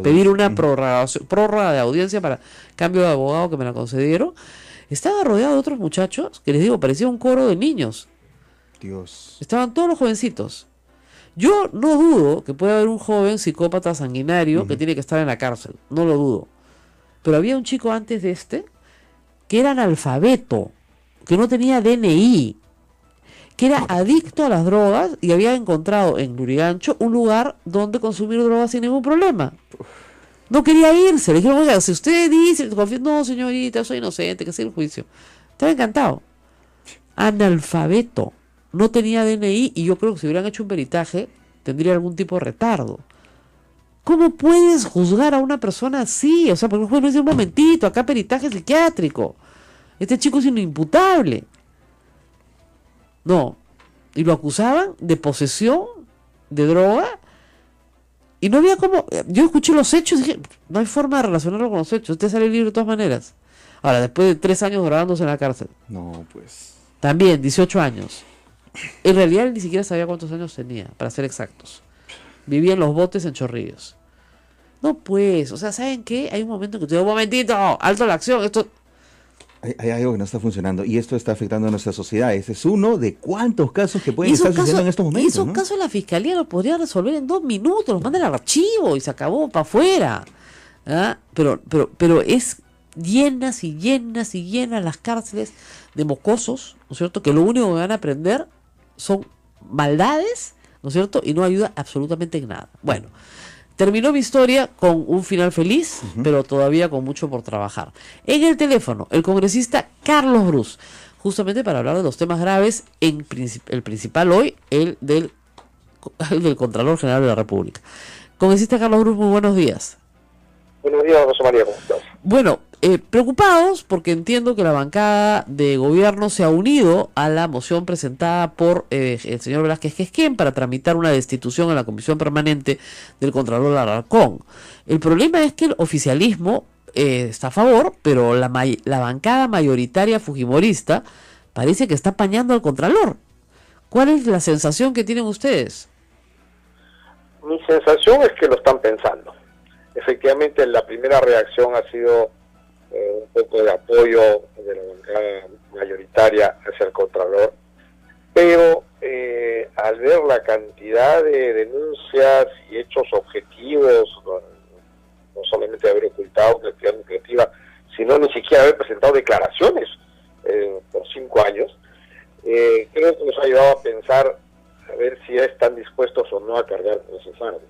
[SPEAKER 3] pedir una prórroga de audiencia para cambio de abogado que me la concedieron, estaba rodeado de otros muchachos que, les digo, parecía un coro de niños.
[SPEAKER 2] Dios.
[SPEAKER 3] Estaban todos los jovencitos. Yo no dudo que pueda haber un joven psicópata sanguinario que tiene que estar en la cárcel. No lo dudo. Pero había un chico antes de que era analfabeto, que no tenía DNI, que era adicto a las drogas y había encontrado en Lurigancho un lugar donde consumir drogas sin ningún problema. No quería irse. Le dijeron, oiga, si usted dice, no, señorita, soy inocente, que sea el juicio. Estaba encantado. Analfabeto. No tenía DNI y yo creo que si hubieran hecho un peritaje tendría algún tipo de retardo. ¿Cómo puedes juzgar a una persona así? O sea, porque bueno, es un momentito, acá peritaje psiquiátrico. Este chico es inimputable. No. Y lo acusaban de posesión de droga. Y no había como... Yo escuché los hechos y dije, no hay forma de relacionarlo con los hechos. Usted sale libre de todas maneras. Ahora, después de 3 años drogándose en la cárcel.
[SPEAKER 2] No, pues...
[SPEAKER 3] También, 18 años. En realidad él ni siquiera sabía cuántos años tenía, para ser exactos. Vivía en los botes en Chorrillos. No, pues, o sea, ¿saben qué? Hay un momento en que te digo, un momentito, alto la acción, esto...
[SPEAKER 2] Hay algo que no está funcionando y esto está afectando a nuestra sociedad. Ese es uno de cuántos casos que pueden estar sucediendo en estos momentos.
[SPEAKER 3] Y esos casos la fiscalía los podría resolver en 2 minutos, los mandan al archivo y se acabó para afuera. ¿Ah? Pero es llenas y llenas y llenas las cárceles de mocosos, ¿no es cierto? Que lo único que van a aprender son maldades, ¿no es cierto? Y no ayuda absolutamente en nada. Bueno, terminó mi historia con un final feliz, pero todavía con mucho por trabajar. En el teléfono, el congresista Carlos Brus, justamente para hablar de los temas graves, el principal hoy, el del Contralor General de la República. Congresista Carlos Brus, muy buenos días.
[SPEAKER 6] Buenos días, Rosa María, ¿cómo estás?
[SPEAKER 3] Bueno, preocupados porque entiendo que la bancada de gobierno se ha unido a la moción presentada por el señor Velázquez Quesquén para tramitar una destitución en la Comisión Permanente del Contralor Alarcón. El problema es que el oficialismo está a favor, pero la bancada mayoritaria fujimorista parece que está apañando al Contralor. ¿Cuál es la sensación que tienen ustedes?
[SPEAKER 6] Mi sensación es que lo están pensando. Efectivamente, la primera reacción ha sido un poco de apoyo de la bancada mayoritaria hacia el Contralor, pero al ver la cantidad de denuncias y hechos objetivos, no solamente haber ocultado una actividad lucrativa, sino ni siquiera haber presentado declaraciones por 5 años, creo que nos ha ayudado a pensar a ver si están dispuestos o no a cargar con ese fardo.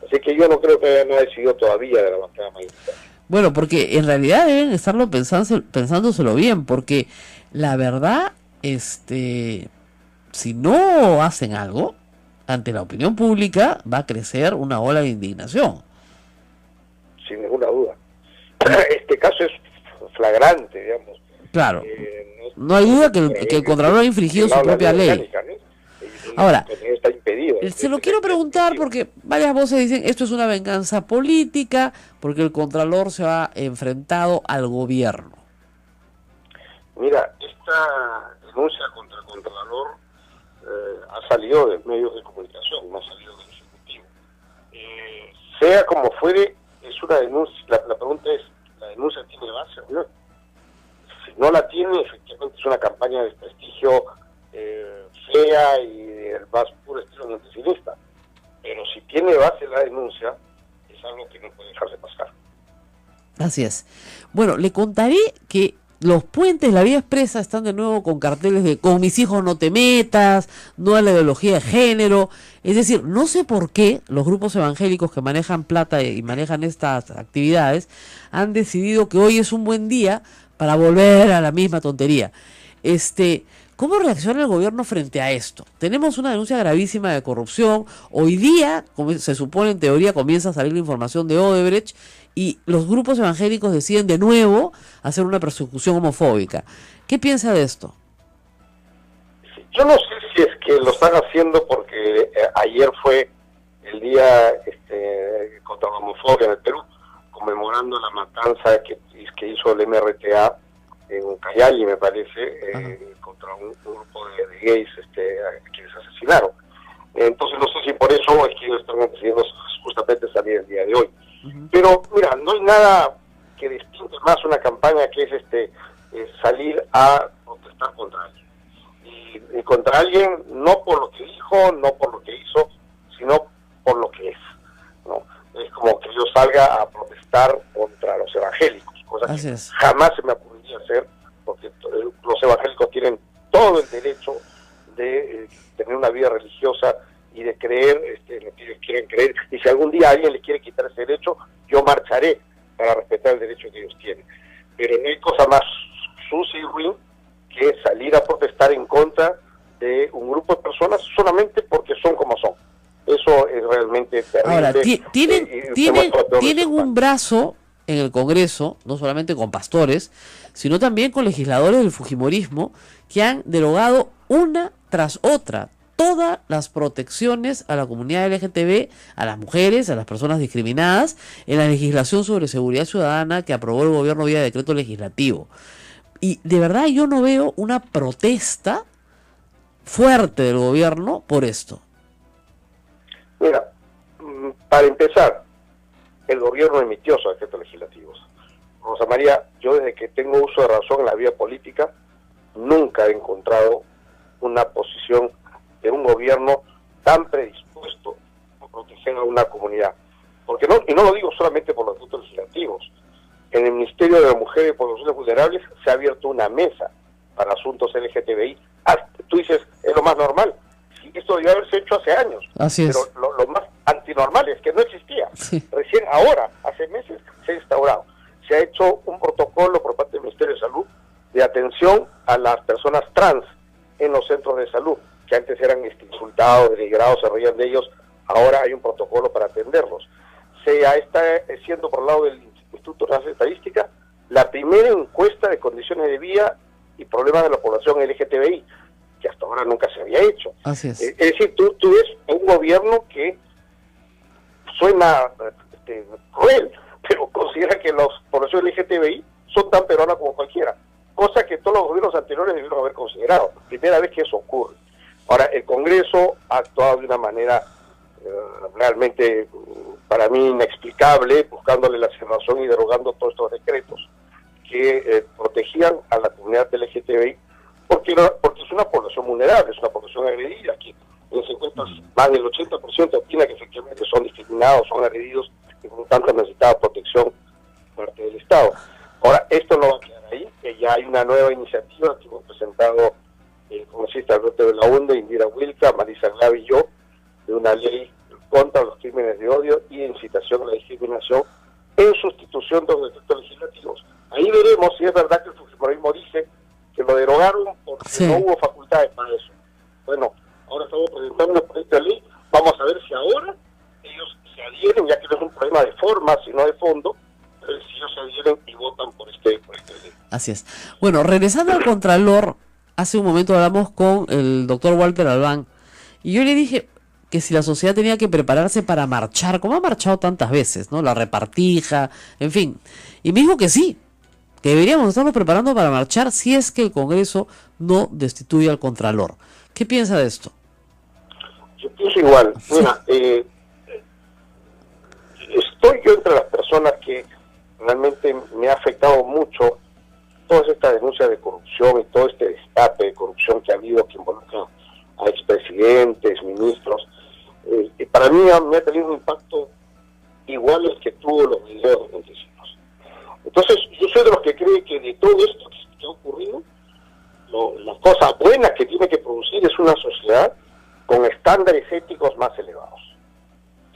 [SPEAKER 6] Así que yo no creo que no ha decidido todavía de la bancada mayoritaria.
[SPEAKER 3] Bueno, porque en realidad deben estarlo pensándoselo bien, porque la verdad, si no hacen algo, ante la opinión pública va a crecer una ola de indignación.
[SPEAKER 6] Sin ninguna duda. Este caso es flagrante, digamos.
[SPEAKER 3] Claro. No hay duda que el Contralor ha infringido su propia ley.
[SPEAKER 6] Orgánica, ¿no?
[SPEAKER 3] Ahora,
[SPEAKER 6] está impedido.
[SPEAKER 3] Se lo quiero preguntar porque varias voces dicen esto es una venganza política porque el Contralor se ha enfrentado al gobierno.
[SPEAKER 6] Mira, esta denuncia contra el Contralor ha salido de medios de comunicación, no ha salido del Ejecutivo. Sea como fuere, es una denuncia. La pregunta es, ¿la denuncia tiene base o no? Si no la tiene, efectivamente es una campaña de desprestigio fea y del más puro estilo montesinista. Pero si tiene base la denuncia, es algo que no puede dejarse pasar.
[SPEAKER 3] Así es. Bueno, le contaré que los puentes, la vía expresa, están de nuevo con carteles de con mis hijos no te metas, no a la ideología de género. Es decir, no sé por qué los grupos evangélicos que manejan plata y manejan estas actividades han decidido que hoy es un buen día para volver a la misma tontería. ¿Cómo reacciona el gobierno frente a esto? Tenemos una denuncia gravísima de corrupción. Hoy día, como se supone en teoría, comienza a salir la información de Odebrecht y los grupos evangélicos deciden de nuevo hacer una persecución homofóbica. ¿Qué piensa de esto?
[SPEAKER 6] Yo no sé si es que lo están haciendo porque ayer fue el día contra la homofobia en el Perú, conmemorando la matanza que hizo el MRTA en Cayali, me parece, contra un grupo de gays a quienes asesinaron. Entonces no sé si por eso es que ellos están decidiendo justamente salir el día de hoy. Pero mira, no hay nada que destinte más una campaña que es salir a protestar contra alguien. Y contra alguien no por lo que dijo, no por lo que hizo, sino por lo que es, ¿no? Es como que yo salga a protestar contra los evangélicos, cosa que jamás se me ocurriría hacer, porque los evangélicos tienen todo el derecho de tener una vida religiosa y de creer lo que ellos quieren creer, y si algún día alguien les quiere quitar ese derecho, yo marcharé para respetar el derecho que ellos tienen. Pero no hay cosa más sucia y ruin que salir a protestar en contra de un grupo de personas solamente porque son como son. Eso es realmente terrible.
[SPEAKER 3] Ahora, tienen un brazo en el Congreso, no solamente con pastores, sino también con legisladores del fujimorismo que han derogado una tras otra todas las protecciones a la comunidad LGTB, a las mujeres, a las personas discriminadas, en la legislación sobre seguridad ciudadana que aprobó el gobierno vía decreto legislativo. Y de verdad yo no veo una protesta fuerte del gobierno por esto.
[SPEAKER 6] Mira, para empezar, el gobierno emitió sus decretos legislativos. Rosa María, yo desde que tengo uso de razón en la vida política, nunca he encontrado una posición de un gobierno tan predispuesto a proteger a una comunidad. Porque no, y no lo digo solamente por los decretos legislativos. En el Ministerio de la Mujer y Poblaciones Vulnerables se ha abierto una mesa para asuntos LGTBI. Tú dices, es lo más normal. Sí, esto debió haberse hecho hace años.
[SPEAKER 3] Así es.
[SPEAKER 6] Pero lo más antinormal es que no existía.
[SPEAKER 3] Sí.
[SPEAKER 6] Recién ahora, hace meses, se ha instaurado. Se ha hecho un protocolo por parte del Ministerio de Salud de atención a las personas trans en los centros de salud, que antes eran insultados, denigrados, se reían de ellos. Ahora hay un protocolo para atenderlos. Se está haciendo por el lado del Instituto Nacional de Estadística la primera encuesta de condiciones de vida y problemas de la población LGTBI, que hasta ahora nunca se había hecho.
[SPEAKER 3] Así es.
[SPEAKER 6] Es decir, tú ves un gobierno que suena cruel, pero considera que la población LGTBI son tan peruanas como cualquiera, cosa que todos los gobiernos anteriores debieron haber considerado. Primera vez que eso ocurre. Ahora, el Congreso ha actuado de una manera realmente, para mí, inexplicable, buscándole la cerrazón y derogando todos estos decretos que protegían a la comunidad LGTBI, porque es una población vulnerable, es una población agredida, que en 50, más del 80% opina que efectivamente son discriminados, son agredidos, y por lo tanto necesitaba protección por parte del Estado. Ahora, esto no va a quedar ahí, que ya hay una nueva iniciativa que hemos presentado el congresista Alberto de la Hunde, Indira Wilca, Marisa Glave y yo, de una ley contra los crímenes de odio y de incitación a la discriminación en sustitución de los decretos legislativos. Ahí veremos si es verdad que el fujimorismo dice que lo derogaron porque no hubo facultades para eso. Bueno, ahora estamos presentando una proyecto de ley, vamos a ver si ahora ellos se adhieren, ya que no es un problema de forma, sino de fondo, a ver si ellos se adhieren y votan por este proyecto de ley.
[SPEAKER 3] Así es. Bueno, regresando al Contralor, hace un momento hablamos con el doctor Walter Albán, y yo le dije que si la sociedad tenía que prepararse para marchar, como ha marchado tantas veces, ¿no? La repartija, en fin. Y me dijo que sí, que deberíamos estarnos preparando para marchar si es que el Congreso no destituye al Contralor. ¿Qué piensa de esto?
[SPEAKER 6] Yo pienso igual. Mira, estoy yo entre las personas que realmente me ha afectado mucho todas estas denuncias de corrupción y todo este destape de corrupción que ha habido, que involucra a expresidentes, ministros, para mí me ha tenido un impacto igual al que tuvo los videos de Montesinos. Entonces, yo soy de los que cree que de todo esto que ha ocurrido, la cosa buena que tiene que producir es una sociedad con estándares éticos más elevados.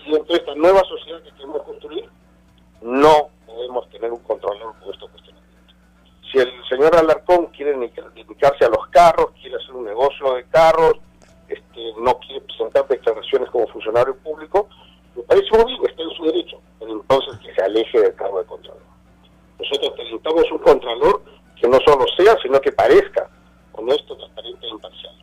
[SPEAKER 6] Y dentro de esta nueva sociedad que queremos construir, no podemos tener un controlador con estos cuestionamientos. Si el señor Alarcón quiere dedicarse a los carros, quiere hacer un negocio de carros, no quiere presentar declaraciones como funcionario público, me parece muy bien, está en su derecho, pero entonces que se aleje del cargo de contralor. Nosotros necesitamos un contralor que no solo sea, sino que parezca honesto, transparente e imparcial.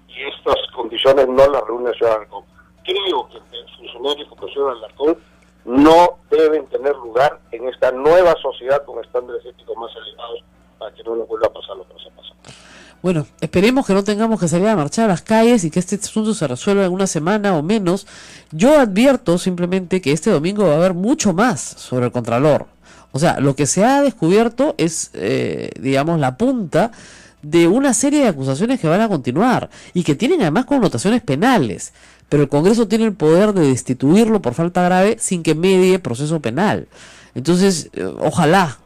[SPEAKER 6] Y estas condiciones no las reúne el señor Alarcón. Creo que funcionarios como el señor Alarcón no deben tener lugar en esta nueva sociedad con estándares éticos más elevados para que no nos vuelva a pasar lo que nos ha pasado.
[SPEAKER 3] Bueno, esperemos que no tengamos que salir a marchar a las calles y que este asunto se resuelva en una semana o menos. Yo advierto simplemente que este domingo va a haber mucho más sobre el Contralor. O sea, lo que se ha descubierto es, digamos, la punta de una serie de acusaciones que van a continuar y que tienen además connotaciones penales. Pero el Congreso tiene el poder de destituirlo por falta grave sin que medie proceso penal. Entonces, ojalá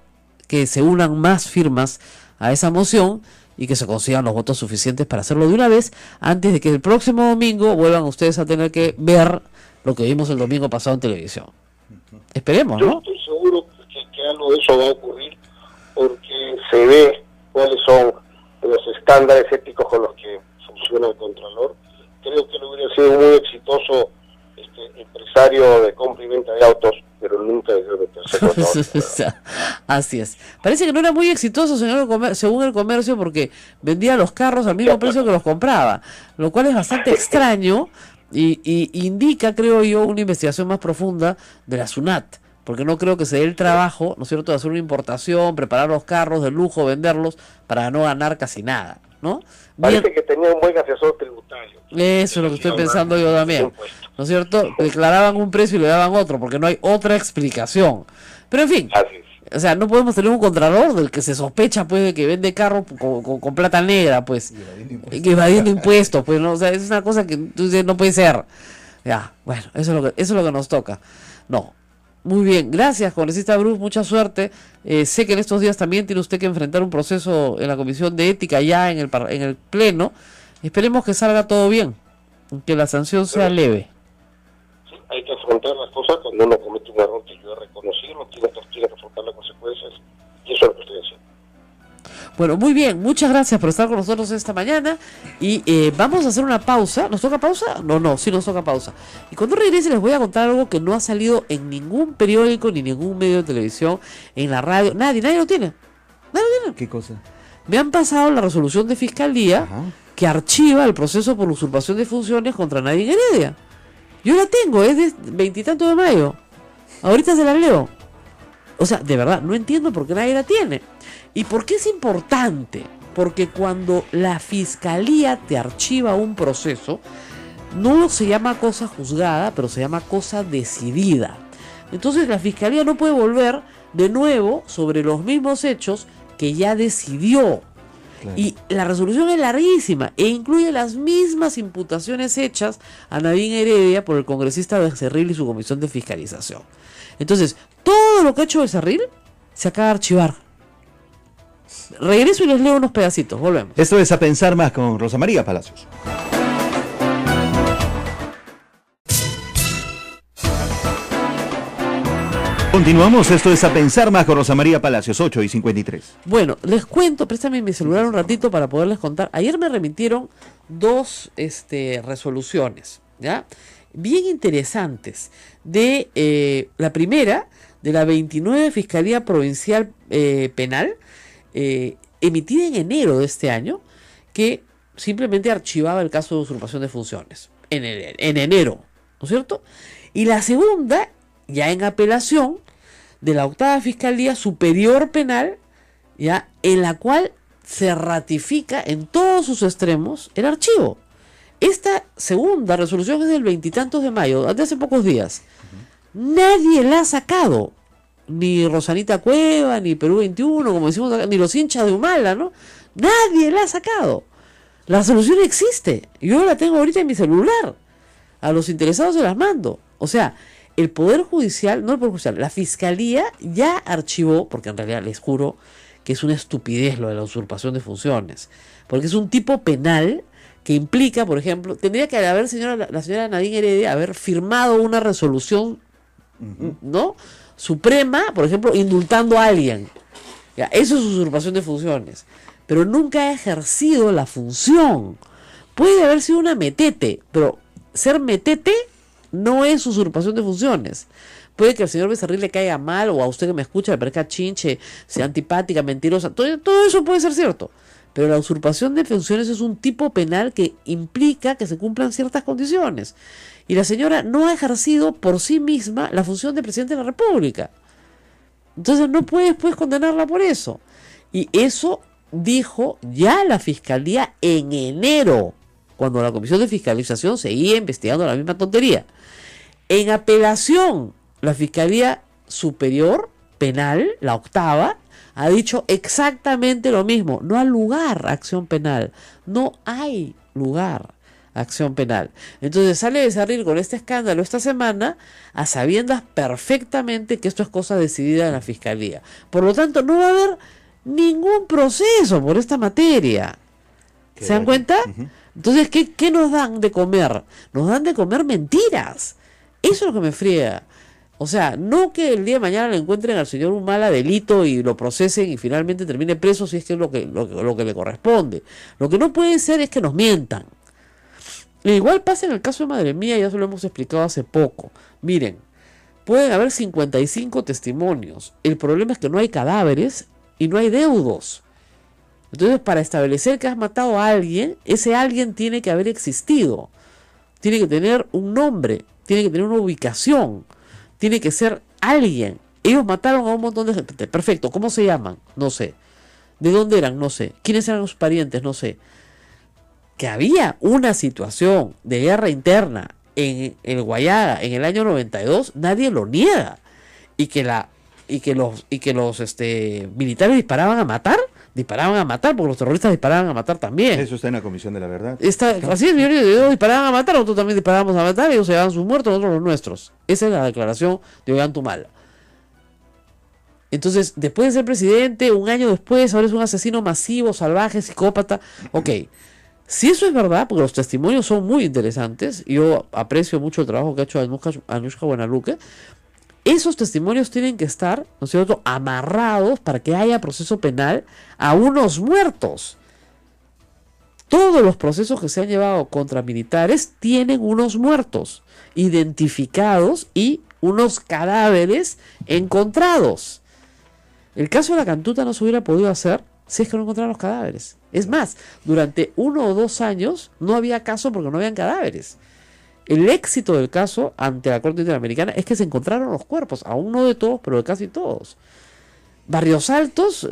[SPEAKER 3] que se unan más firmas a esa moción y que se consigan los votos suficientes para hacerlo de una vez, antes de que el próximo domingo vuelvan ustedes a tener que ver lo que vimos el domingo pasado en televisión. Esperemos, ¿no?
[SPEAKER 6] Yo estoy seguro que algo de eso va a ocurrir, porque se ve cuáles son los estándares éticos con los que funciona el Contralor. Creo que lo hubiera sido muy exitoso empresario de compra y venta de autos, pero nunca debió meterse con Contralor.
[SPEAKER 3] Así es. Parece que no era muy exitoso, según el comercio, porque vendía los carros al mismo precio que los compraba, lo cual es bastante extraño y indica, creo yo, una investigación más profunda de la SUNAT, porque no creo que se dé el trabajo, ¿no es cierto?, de hacer una importación, preparar los carros de lujo, venderlos, para no ganar casi nada, ¿no?
[SPEAKER 6] Parece que tenía un buen asesor tributario.
[SPEAKER 3] Eso es lo que estoy pensando yo también, ¿no es cierto? Declaraban un precio y le daban otro, porque no hay otra explicación. Pero en fin, o sea, no podemos tener un contralor del que se sospecha, pues, de que vende carros con plata negra, pues, evadiendo impuestos, pues, ¿no? O sea, es una cosa que tú dices, no puede ser. Ya, bueno, eso es lo que nos toca. No. Muy bien, gracias, congresista Bruce, mucha suerte. Sé que en estos días también tiene usted que enfrentar un proceso en la Comisión de Ética ya en el Pleno. Esperemos que salga todo bien, que la sanción sea leve.
[SPEAKER 6] Sí, hay que afrontar las cosas cuando uno comete un error que yo he reconocido, tiene que afrontar las consecuencias, y eso es lo que estoy haciendo.
[SPEAKER 3] Bueno, muy bien, muchas gracias por estar con nosotros esta mañana y vamos a hacer una pausa. ¿Nos toca pausa? No, sí nos toca pausa. Y cuando regrese les voy a contar algo que no ha salido en ningún periódico ni ningún medio de televisión, en la radio, nadie lo tiene.
[SPEAKER 2] ¿Qué cosa?
[SPEAKER 3] Me han pasado la resolución de fiscalía que archiva el proceso por usurpación de funciones contra Nadine Heredia. Yo la tengo, es de 20 y tanto de mayo. Ahorita se la leo. O sea, de verdad, no entiendo por qué nadie la tiene. ¿Y por qué es importante? Porque cuando la fiscalía te archiva un proceso, no se llama cosa juzgada, pero se llama cosa decidida. Entonces la fiscalía no puede volver de nuevo sobre los mismos hechos que ya decidió. Claro. Y la resolución es larguísima e incluye las mismas imputaciones hechas a Nadine Heredia por el congresista Becerril y su comisión de fiscalización. Entonces, todo lo que ha hecho Becerril se acaba de archivar. Regreso y les leo unos pedacitos, volvemos.
[SPEAKER 2] Esto es A Pensar Más con Rosa María Palacios. Continuamos, esto es A Pensar Más con Rosa María Palacios, 8:53.
[SPEAKER 3] Bueno, les cuento, préstame mi celular un ratito para poderles contar. Ayer me remitieron dos resoluciones, ¿ya? Bien interesantes. De la primera, de la 29 Fiscalía Provincial Penal, emitida en enero de este año, que simplemente archivaba el caso de usurpación de funciones. En enero, ¿no es cierto? Y la segunda, ya en apelación, de la octava Fiscalía Superior Penal, ya, en la cual se ratifica en todos sus extremos el archivo. Esta segunda resolución es del 20 y tantos de mayo, de hace pocos días. Nadie la ha sacado. ni Rosanita Cueva, ni Perú 21, como decimos acá, ni los hinchas de Humala, ¿no? Nadie la ha sacado. La solución existe. Yo la tengo ahorita en mi celular. A los interesados se las mando. O sea, el Poder Judicial, no el Poder Judicial, la Fiscalía ya archivó, porque en realidad les juro que es una estupidez lo de la usurpación de funciones, porque es un tipo penal que implica, por ejemplo, tendría que haber la señora Nadine Heredia haber firmado una resolución, ¿no?, suprema, por ejemplo, indultando a alguien. Ya, eso es usurpación de funciones, pero nunca ha ejercido la función. Puede haber sido una metete, pero ser metete no es usurpación de funciones. Puede que al señor Becerril le caiga mal, o a usted que me escucha le parezca chinche, sea antipática, mentirosa, todo eso puede ser cierto, pero la usurpación de funciones es un tipo penal que implica que se cumplan ciertas condiciones, y la señora no ha ejercido por sí misma la función de presidente de la República. Entonces no puedes condenarla por eso, y eso dijo ya la Fiscalía en enero, cuando la Comisión de Fiscalización seguía investigando la misma tontería. En apelación, la Fiscalía Superior Penal, la octava, ha dicho exactamente lo mismo. No hay lugar a acción penal. No hay lugar a acción penal. Entonces sale Becerril con este escándalo esta semana, a sabiendas perfectamente que esto es cosa decidida en la Fiscalía. Por lo tanto, no va a haber ningún proceso por esta materia. ¿Se dan cuenta? Entonces, ¿qué nos dan de comer? Nos dan de comer mentiras. Eso es lo que me friega. O sea, no que el día de mañana le encuentren al señor Humala delito y lo procesen y finalmente termine preso si es que es lo que le corresponde. Lo que no puede ser es que nos mientan. E igual pasa en el caso de Madre Mía, ya se lo hemos explicado hace poco. Miren, pueden haber 55 testimonios. El problema es que no hay cadáveres y no hay deudos. Entonces, para establecer que has matado a alguien, ese alguien tiene que haber existido. Tiene que tener un nombre, tiene que tener una ubicación, tiene que ser alguien. Ellos mataron a un montón de gente. Perfecto, ¿cómo se llaman? No sé. ¿De dónde eran? No sé. ¿Quiénes eran sus parientes? No sé. Que había una situación de guerra interna en el Guayaga en el año 92, nadie lo niega. Y que los militares disparaban a matar porque los terroristas disparaban a matar también.
[SPEAKER 2] Eso está en la Comisión de la Verdad.
[SPEAKER 3] Así es, ellos disparaban a matar, nosotros también disparábamos a matar, ellos se llevaban sus muertos, nosotros los nuestros. Esa es la declaración de Ollantumala. Entonces, después de ser presidente, un año después, ahora es un asesino masivo, salvaje, psicópata. Ok, si eso es verdad, porque los testimonios son muy interesantes, yo aprecio mucho el trabajo que ha hecho Anushka Buenaluque, esos testimonios tienen que estar, ¿no es cierto?, amarrados para que haya proceso penal a unos muertos. Todos los procesos que se han llevado contra militares tienen unos muertos identificados y unos cadáveres encontrados. El caso de la Cantuta no se hubiera podido hacer si es que no encontraron los cadáveres. Es más, durante 1 o 2 años no había caso porque no habían cadáveres. El éxito del caso ante la Corte Interamericana es que se encontraron los cuerpos, aún no de todos, pero de casi todos. Barrios Altos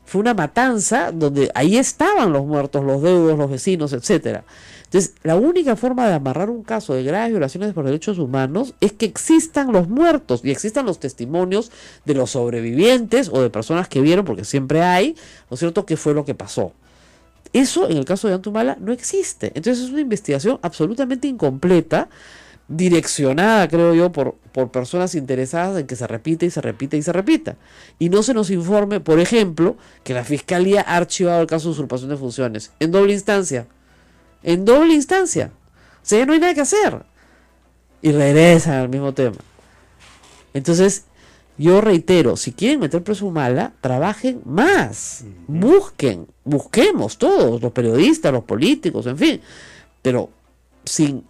[SPEAKER 3] fue una matanza donde ahí estaban los muertos, los deudos, los vecinos, etcétera. Entonces, la única forma de amarrar un caso de graves violaciones por derechos humanos es que existan los muertos y existan los testimonios de los sobrevivientes o de personas que vieron, porque siempre hay, ¿no es cierto?, qué fue lo que pasó. Eso en el caso de Ollantumala no existe. Entonces es una investigación absolutamente incompleta, direccionada, creo yo, por personas interesadas en que se repite y se repite y se repita. Y no se nos informe, por ejemplo, que la Fiscalía ha archivado el caso de usurpación de funciones en doble instancia. En doble instancia. O sea, ya no hay nada que hacer. Y regresan al mismo tema. Entonces, yo reitero, si quieren meter preso a Humala, trabajen más, busquemos todos, los periodistas, los políticos, en fin, pero sin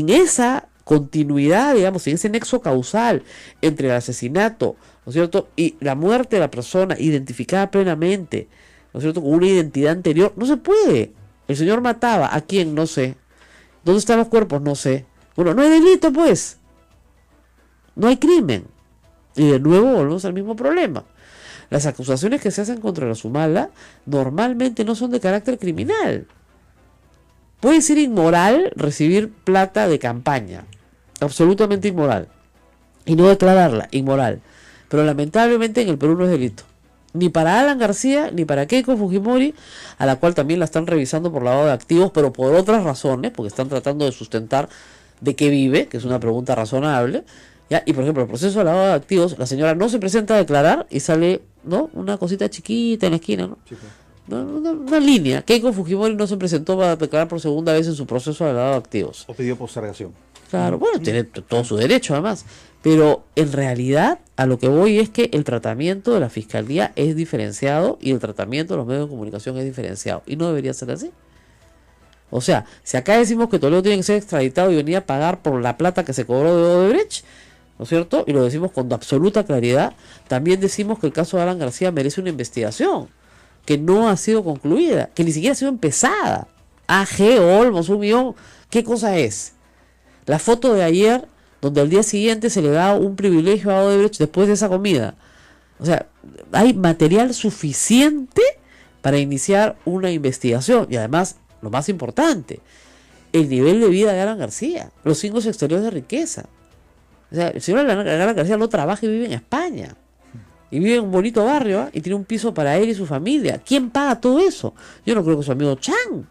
[SPEAKER 3] esa continuidad, digamos, sin ese nexo causal entre el asesinato, ¿no es cierto?, y la muerte de la persona identificada plenamente, ¿no es cierto?, con una identidad anterior, no se puede. El señor mataba, ¿a quién? No sé. ¿Dónde están los cuerpos? No sé. Bueno, no hay delito, pues. No hay crimen. Y de nuevo volvemos al mismo problema. Las acusaciones que se hacen contra los Humala normalmente no son de carácter criminal. Puede ser inmoral recibir plata de campaña. Absolutamente inmoral. Y no declararla, inmoral. Pero lamentablemente en el Perú no es delito. Ni para Alan García, ni para Keiko Fujimori, a la cual también la están revisando por lavado de activos, pero por otras razones, porque están tratando de sustentar de qué vive, que es una pregunta razonable. ¿Ya? Y por ejemplo, el proceso de lavado de activos, la señora no se presenta a declarar y sale, ¿no?, una cosita chiquita en la esquina, ¿no? Sí, una línea. Keiko Fujimori no se presentó para declarar por segunda vez en su proceso de lavado de activos.
[SPEAKER 2] O pidió postergación.
[SPEAKER 3] Claro, bueno, tiene todo su derecho además. Pero en realidad a lo que voy es que el tratamiento de la fiscalía es diferenciado y el tratamiento de los medios de comunicación es diferenciado. Y no debería ser así. O sea, si acá decimos que Toledo tiene que ser extraditado y venir a pagar por la plata que se cobró de Odebrecht, ¿no es cierto? Y lo decimos con absoluta claridad, también decimos que el caso de Alan García merece una investigación que no ha sido concluida, que ni siquiera ha sido empezada. AG, Olmos, 1 millón, ¿qué cosa es? La foto de ayer, donde al día siguiente se le da un privilegio a Odebrecht después de esa comida. O sea, hay material suficiente para iniciar una investigación. Y además, lo más importante, el nivel de vida de Alan García, los signos exteriores de riqueza. O sea, el señor Alan García no trabaja y vive en España. Y vive en un bonito barrio, ¿eh? Y tiene un piso para él y su familia. ¿Quién paga todo eso? Yo no creo que su amigo Chan,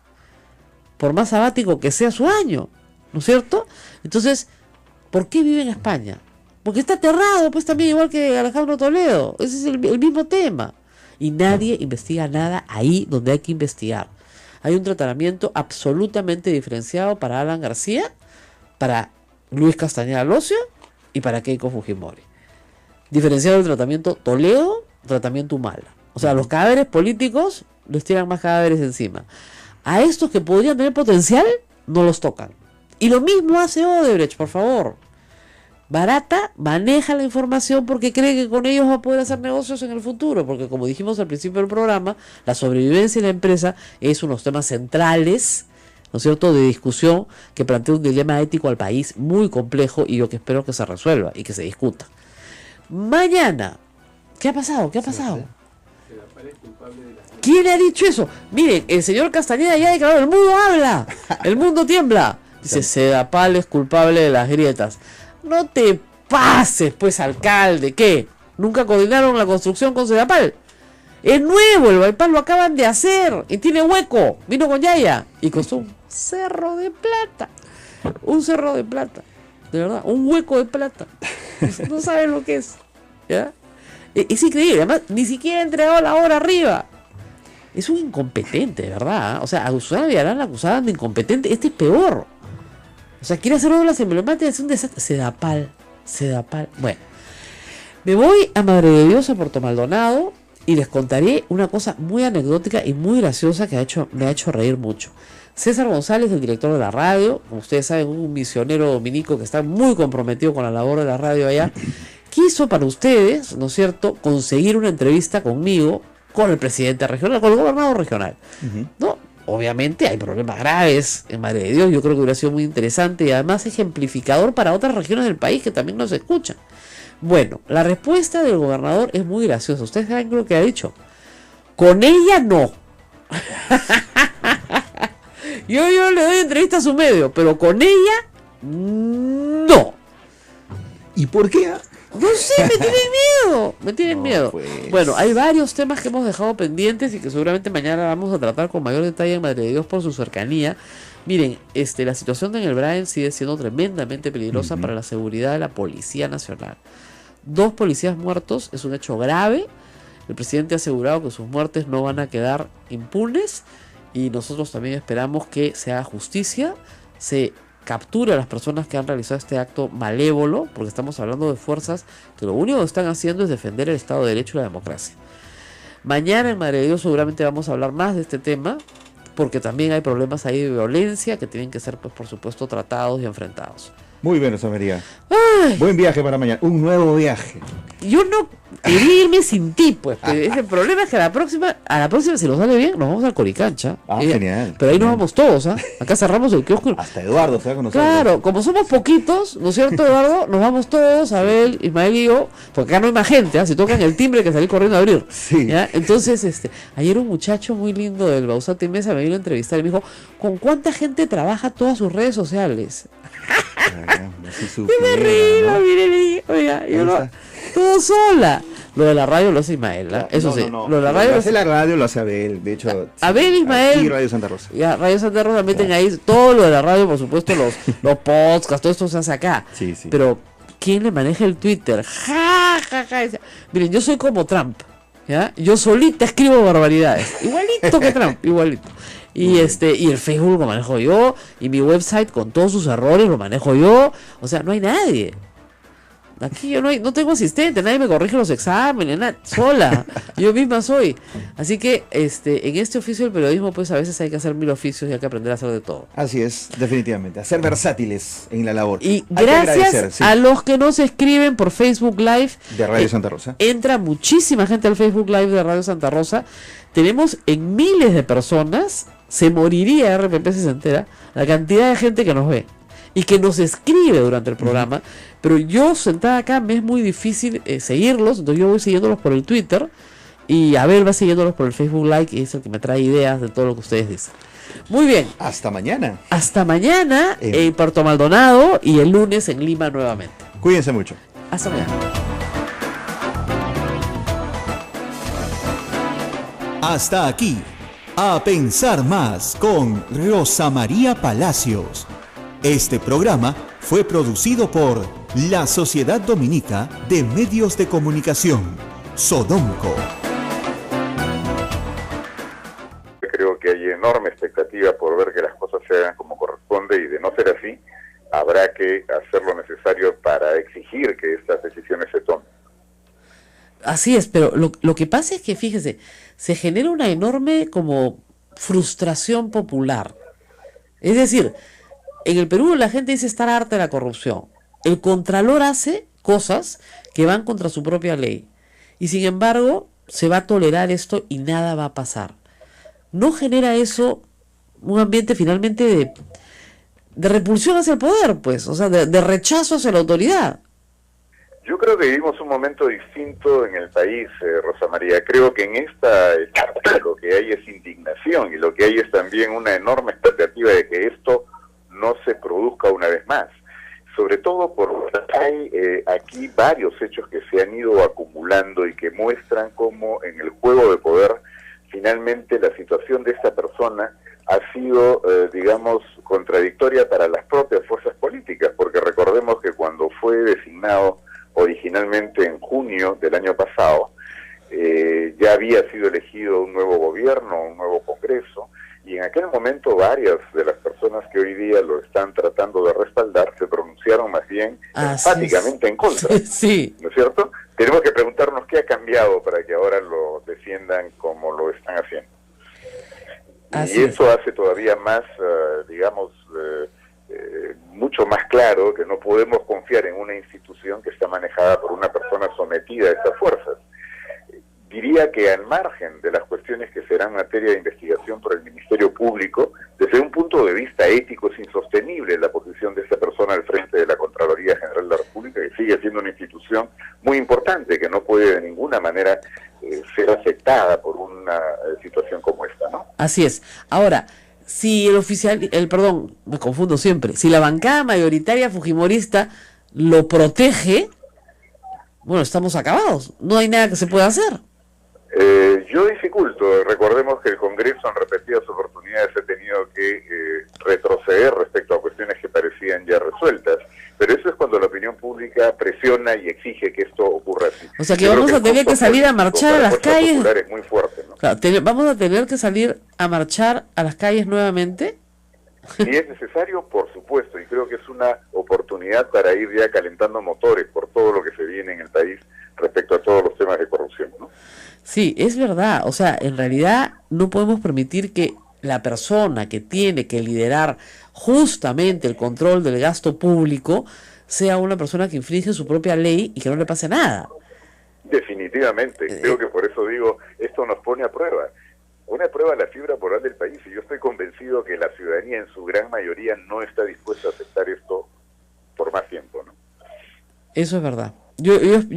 [SPEAKER 3] por más sabático que sea su año, ¿no es cierto? Entonces, ¿por qué vive en España? Porque está aterrado, pues también igual que Alejandro Toledo. Ese es el mismo tema. Y nadie investiga nada ahí donde hay que investigar. Hay un tratamiento absolutamente diferenciado para Alan García, para Luis Castañeda Locio y para Keiko Fujimori. Diferenciado el tratamiento Toledo, tratamiento Humala. O sea, los cadáveres políticos les tiran más cadáveres encima. A estos que podrían tener potencial, no los tocan. Y lo mismo hace Odebrecht, por favor. Barata maneja la información porque cree que con ellos va a poder hacer negocios en el futuro, porque como dijimos al principio del programa, la sobrevivencia de la empresa es uno de los temas centrales, ¿no es cierto?, de discusión que plantea un dilema ético al país muy complejo y yo que espero que se resuelva y que se discuta. Mañana, ¿qué ha pasado? ¿Qué ha pasado? ¿Quién ha dicho eso? Miren, el señor Castañeda ya ha declarado, el mundo habla, el mundo tiembla. Dice, Sedapal es culpable de las grietas. No te pases, pues, alcalde. ¿Qué? ¿Nunca coordinaron la construcción con Sedapal? Es nuevo, el bypass lo acaban de hacer y tiene hueco. Vino con Yaya y costó un cerro de plata. Un cerro de plata. De verdad, un hueco de plata. No saben lo que es. ¿Ya? Es increíble. Además, ni siquiera ha entregado la obra arriba. Es un incompetente, de verdad. O sea, a Susana Villarán la acusaban de incompetente. Este es peor. O sea, quiere hacer obras emblemáticas, es un desastre. Sedapal. Bueno, me voy a Madre de Dios, a Puerto Maldonado, y les contaré una cosa muy anecdótica y muy graciosa que me ha hecho reír mucho. César González, el director de la radio, como ustedes saben, un misionero dominico que está muy comprometido con la labor de la radio allá, quiso para ustedes, ¿no es cierto?, conseguir una entrevista conmigo, con el presidente regional, con el gobernador regional, ¿no? Obviamente hay problemas graves en Madre de Dios, yo creo que hubiera sido muy interesante y además ejemplificador para otras regiones del país que también nos escuchan. Bueno, la respuesta del gobernador es muy graciosa. Ustedes saben lo que ha dicho. Con ella no. Yo le doy entrevista a su medio, pero con ella no.
[SPEAKER 2] ¿Y por qué?
[SPEAKER 3] No sé, me tienen miedo. Pues. Bueno, hay varios temas que hemos dejado pendientes y que seguramente mañana vamos a tratar con mayor detalle en Madre de Dios por su cercanía. Miren, la situación en el Brain sigue siendo tremendamente peligrosa para la seguridad de la Policía Nacional. 2 policías muertos es un hecho grave. El presidente ha asegurado que sus muertes no van a quedar impunes y nosotros también esperamos que se haga justicia, se capture a las personas que han realizado este acto malévolo, porque estamos hablando de fuerzas que lo único que están haciendo es defender el Estado de Derecho y la democracia. Mañana en Madre de Dios seguramente vamos a hablar más de este tema, porque también hay problemas ahí de violencia que tienen que ser, pues, por supuesto, tratados y enfrentados.
[SPEAKER 2] Muy bien, Rosa María. Buen viaje para mañana, un nuevo viaje.
[SPEAKER 3] Yo no quería irme sin ti, pues. El problema es que a la próxima, si nos sale bien, nos vamos al Coricancha.
[SPEAKER 2] Genial.
[SPEAKER 3] Pero ahí nos vamos todos, ¿ah? Acá cerramos el kiosco.
[SPEAKER 2] Hasta Eduardo se va con nosotros.
[SPEAKER 3] Claro, como somos poquitos, ¿no es cierto, Eduardo? Nos vamos todos, Abel, Ismael y yo, porque acá no hay más gente, ¿ah? Si tocan el timbre hay que salir corriendo a abrir.
[SPEAKER 2] Sí.
[SPEAKER 3] ¿Ya? Entonces, ayer un muchacho muy lindo del Bausati Mesa me vino a entrevistar y me dijo, ¿con cuánta gente trabaja todas sus redes sociales?
[SPEAKER 2] Y
[SPEAKER 3] me reí, ¿no? Mire, oiga, yo no, todo sola. Lo de la radio lo hace Ismael, ¿eh? Eso sí.
[SPEAKER 2] No.
[SPEAKER 3] Lo de la
[SPEAKER 2] Lo
[SPEAKER 3] radio
[SPEAKER 2] hace la radio, lo hace Abel. De hecho,
[SPEAKER 3] Abel, Ismael.
[SPEAKER 2] Y Radio Santa Rosa.
[SPEAKER 3] Ya, Radio Santa Rosa meten ahí todo lo de la radio, por supuesto, los podcasts, todo esto se hace acá.
[SPEAKER 2] Sí.
[SPEAKER 3] Pero, ¿quién le maneja el Twitter? Ja. Miren, yo soy como Trump, ¿ya? Yo solita escribo barbaridades. Igualito que Trump, igualito. Y y el Facebook lo manejo yo, y mi website con todos sus errores lo manejo yo. O sea, no hay nadie. Aquí yo no tengo asistente, nadie me corrige los exámenes, sola, yo misma soy. Así que en este oficio del periodismo, pues a veces hay que hacer 1000 oficios y hay que aprender a hacer de todo.
[SPEAKER 2] Así es, definitivamente, a ser versátiles en la labor.
[SPEAKER 3] Y
[SPEAKER 2] Hay que
[SPEAKER 3] gracias
[SPEAKER 2] agradecer, sí,
[SPEAKER 3] a los que nos escriben por Facebook Live
[SPEAKER 2] de Radio Santa Rosa.
[SPEAKER 3] Entra muchísima gente al Facebook Live de Radio Santa Rosa. Tenemos en miles de personas, se moriría RPP si se entera, la cantidad de gente que nos ve y que nos escribe durante el programa. Pero yo sentada acá me es muy difícil seguirlos, entonces yo voy siguiéndolos por el Twitter y Abel va siguiéndolos por el Facebook Live, y es el que me trae ideas de todo lo que ustedes dicen. Muy bien.
[SPEAKER 2] Hasta mañana.
[SPEAKER 3] Hasta mañana en Puerto Maldonado y el lunes en Lima nuevamente.
[SPEAKER 2] Cuídense mucho.
[SPEAKER 3] Hasta mañana.
[SPEAKER 1] Hasta aquí, A Pensar Más con Rosa María Palacios. Este programa fue producido por la Sociedad Dominica de Medios de Comunicación, Sodomco.
[SPEAKER 5] Creo que hay enorme expectativa por ver que las cosas se hagan como corresponde, y de no ser así, habrá que hacer lo necesario para exigir que estas decisiones se tomen.
[SPEAKER 3] Así es, pero lo que pasa es que, fíjese, se genera una enorme como frustración popular. Es decir, en el Perú la gente dice estar harta de la corrupción. El Contralor hace cosas que van contra su propia ley. Y sin embargo, se va a tolerar esto y nada va a pasar. ¿No genera eso un ambiente finalmente de repulsión hacia el poder, pues? O sea, de rechazo hacia la autoridad.
[SPEAKER 5] Yo creo que vivimos un momento distinto en el país, Rosa María. Creo que en esta etapa lo que hay es indignación, y lo que hay es también una enorme expectativa de que esto no se produzca una vez más. Sobre todo porque hay aquí varios hechos que se han ido acumulando y que muestran cómo en el juego de poder finalmente la situación de esta persona ha sido, digamos, contradictoria para las propias fuerzas políticas, porque recordemos que cuando fue designado originalmente en junio del año pasado, ya había sido elegido un nuevo gobierno, un nuevo Congreso, y en aquel momento varias de las personas que hoy día lo están tratando de respaldar se pronunciaron más bien enfáticamente en contra.
[SPEAKER 3] Sí.
[SPEAKER 5] ¿No es cierto? Tenemos que preguntarnos qué ha cambiado para que ahora lo defiendan como lo están haciendo.
[SPEAKER 3] Así
[SPEAKER 5] y eso hace todavía más, digamos, mucho más claro que no podemos confiar en una institución que está manejada por una persona sometida a estas fuerzas. Diría que al margen de las cuestiones que serán materia de investigación por el Ministerio Público, desde un punto de vista ético es insostenible la posición de esta persona al frente de la Contraloría General de la República, que sigue siendo una institución muy importante, que no puede de ninguna manera ser afectada por una situación como esta, ¿no?
[SPEAKER 3] Así es. Ahora, si perdón, me confundo siempre, si la bancada mayoritaria fujimorista lo protege, bueno, estamos acabados, no hay nada que se pueda hacer.
[SPEAKER 5] Yo dificulto. Recordemos que el Congreso en repetidas oportunidades ha tenido que retroceder respecto a cuestiones que parecían ya resueltas, pero eso es cuando la opinión pública presiona y exige que esto ocurra así.
[SPEAKER 3] O sea que vamos a tener que salir a marchar a las calles.
[SPEAKER 5] Es muy fuerte, ¿no?
[SPEAKER 3] Claro, vamos a tener que salir a marchar a las calles nuevamente.
[SPEAKER 5] Si es necesario, por supuesto, y creo que es una oportunidad para ir ya calentando motores por todo lo que se viene en el país respecto a todos los temas de corrupción, ¿no?
[SPEAKER 3] Sí, es verdad. O sea, en realidad no podemos permitir que la persona que tiene que liderar justamente el control del gasto público sea una persona que infringe su propia ley y que no le pase nada.
[SPEAKER 5] Definitivamente. Creo que por eso digo, esto nos pone a prueba. Una prueba a la fibra moral del país, y yo estoy convencido que la ciudadanía en su gran mayoría no está dispuesta a aceptar esto por más tiempo, ¿no?
[SPEAKER 3] Eso es verdad. Yo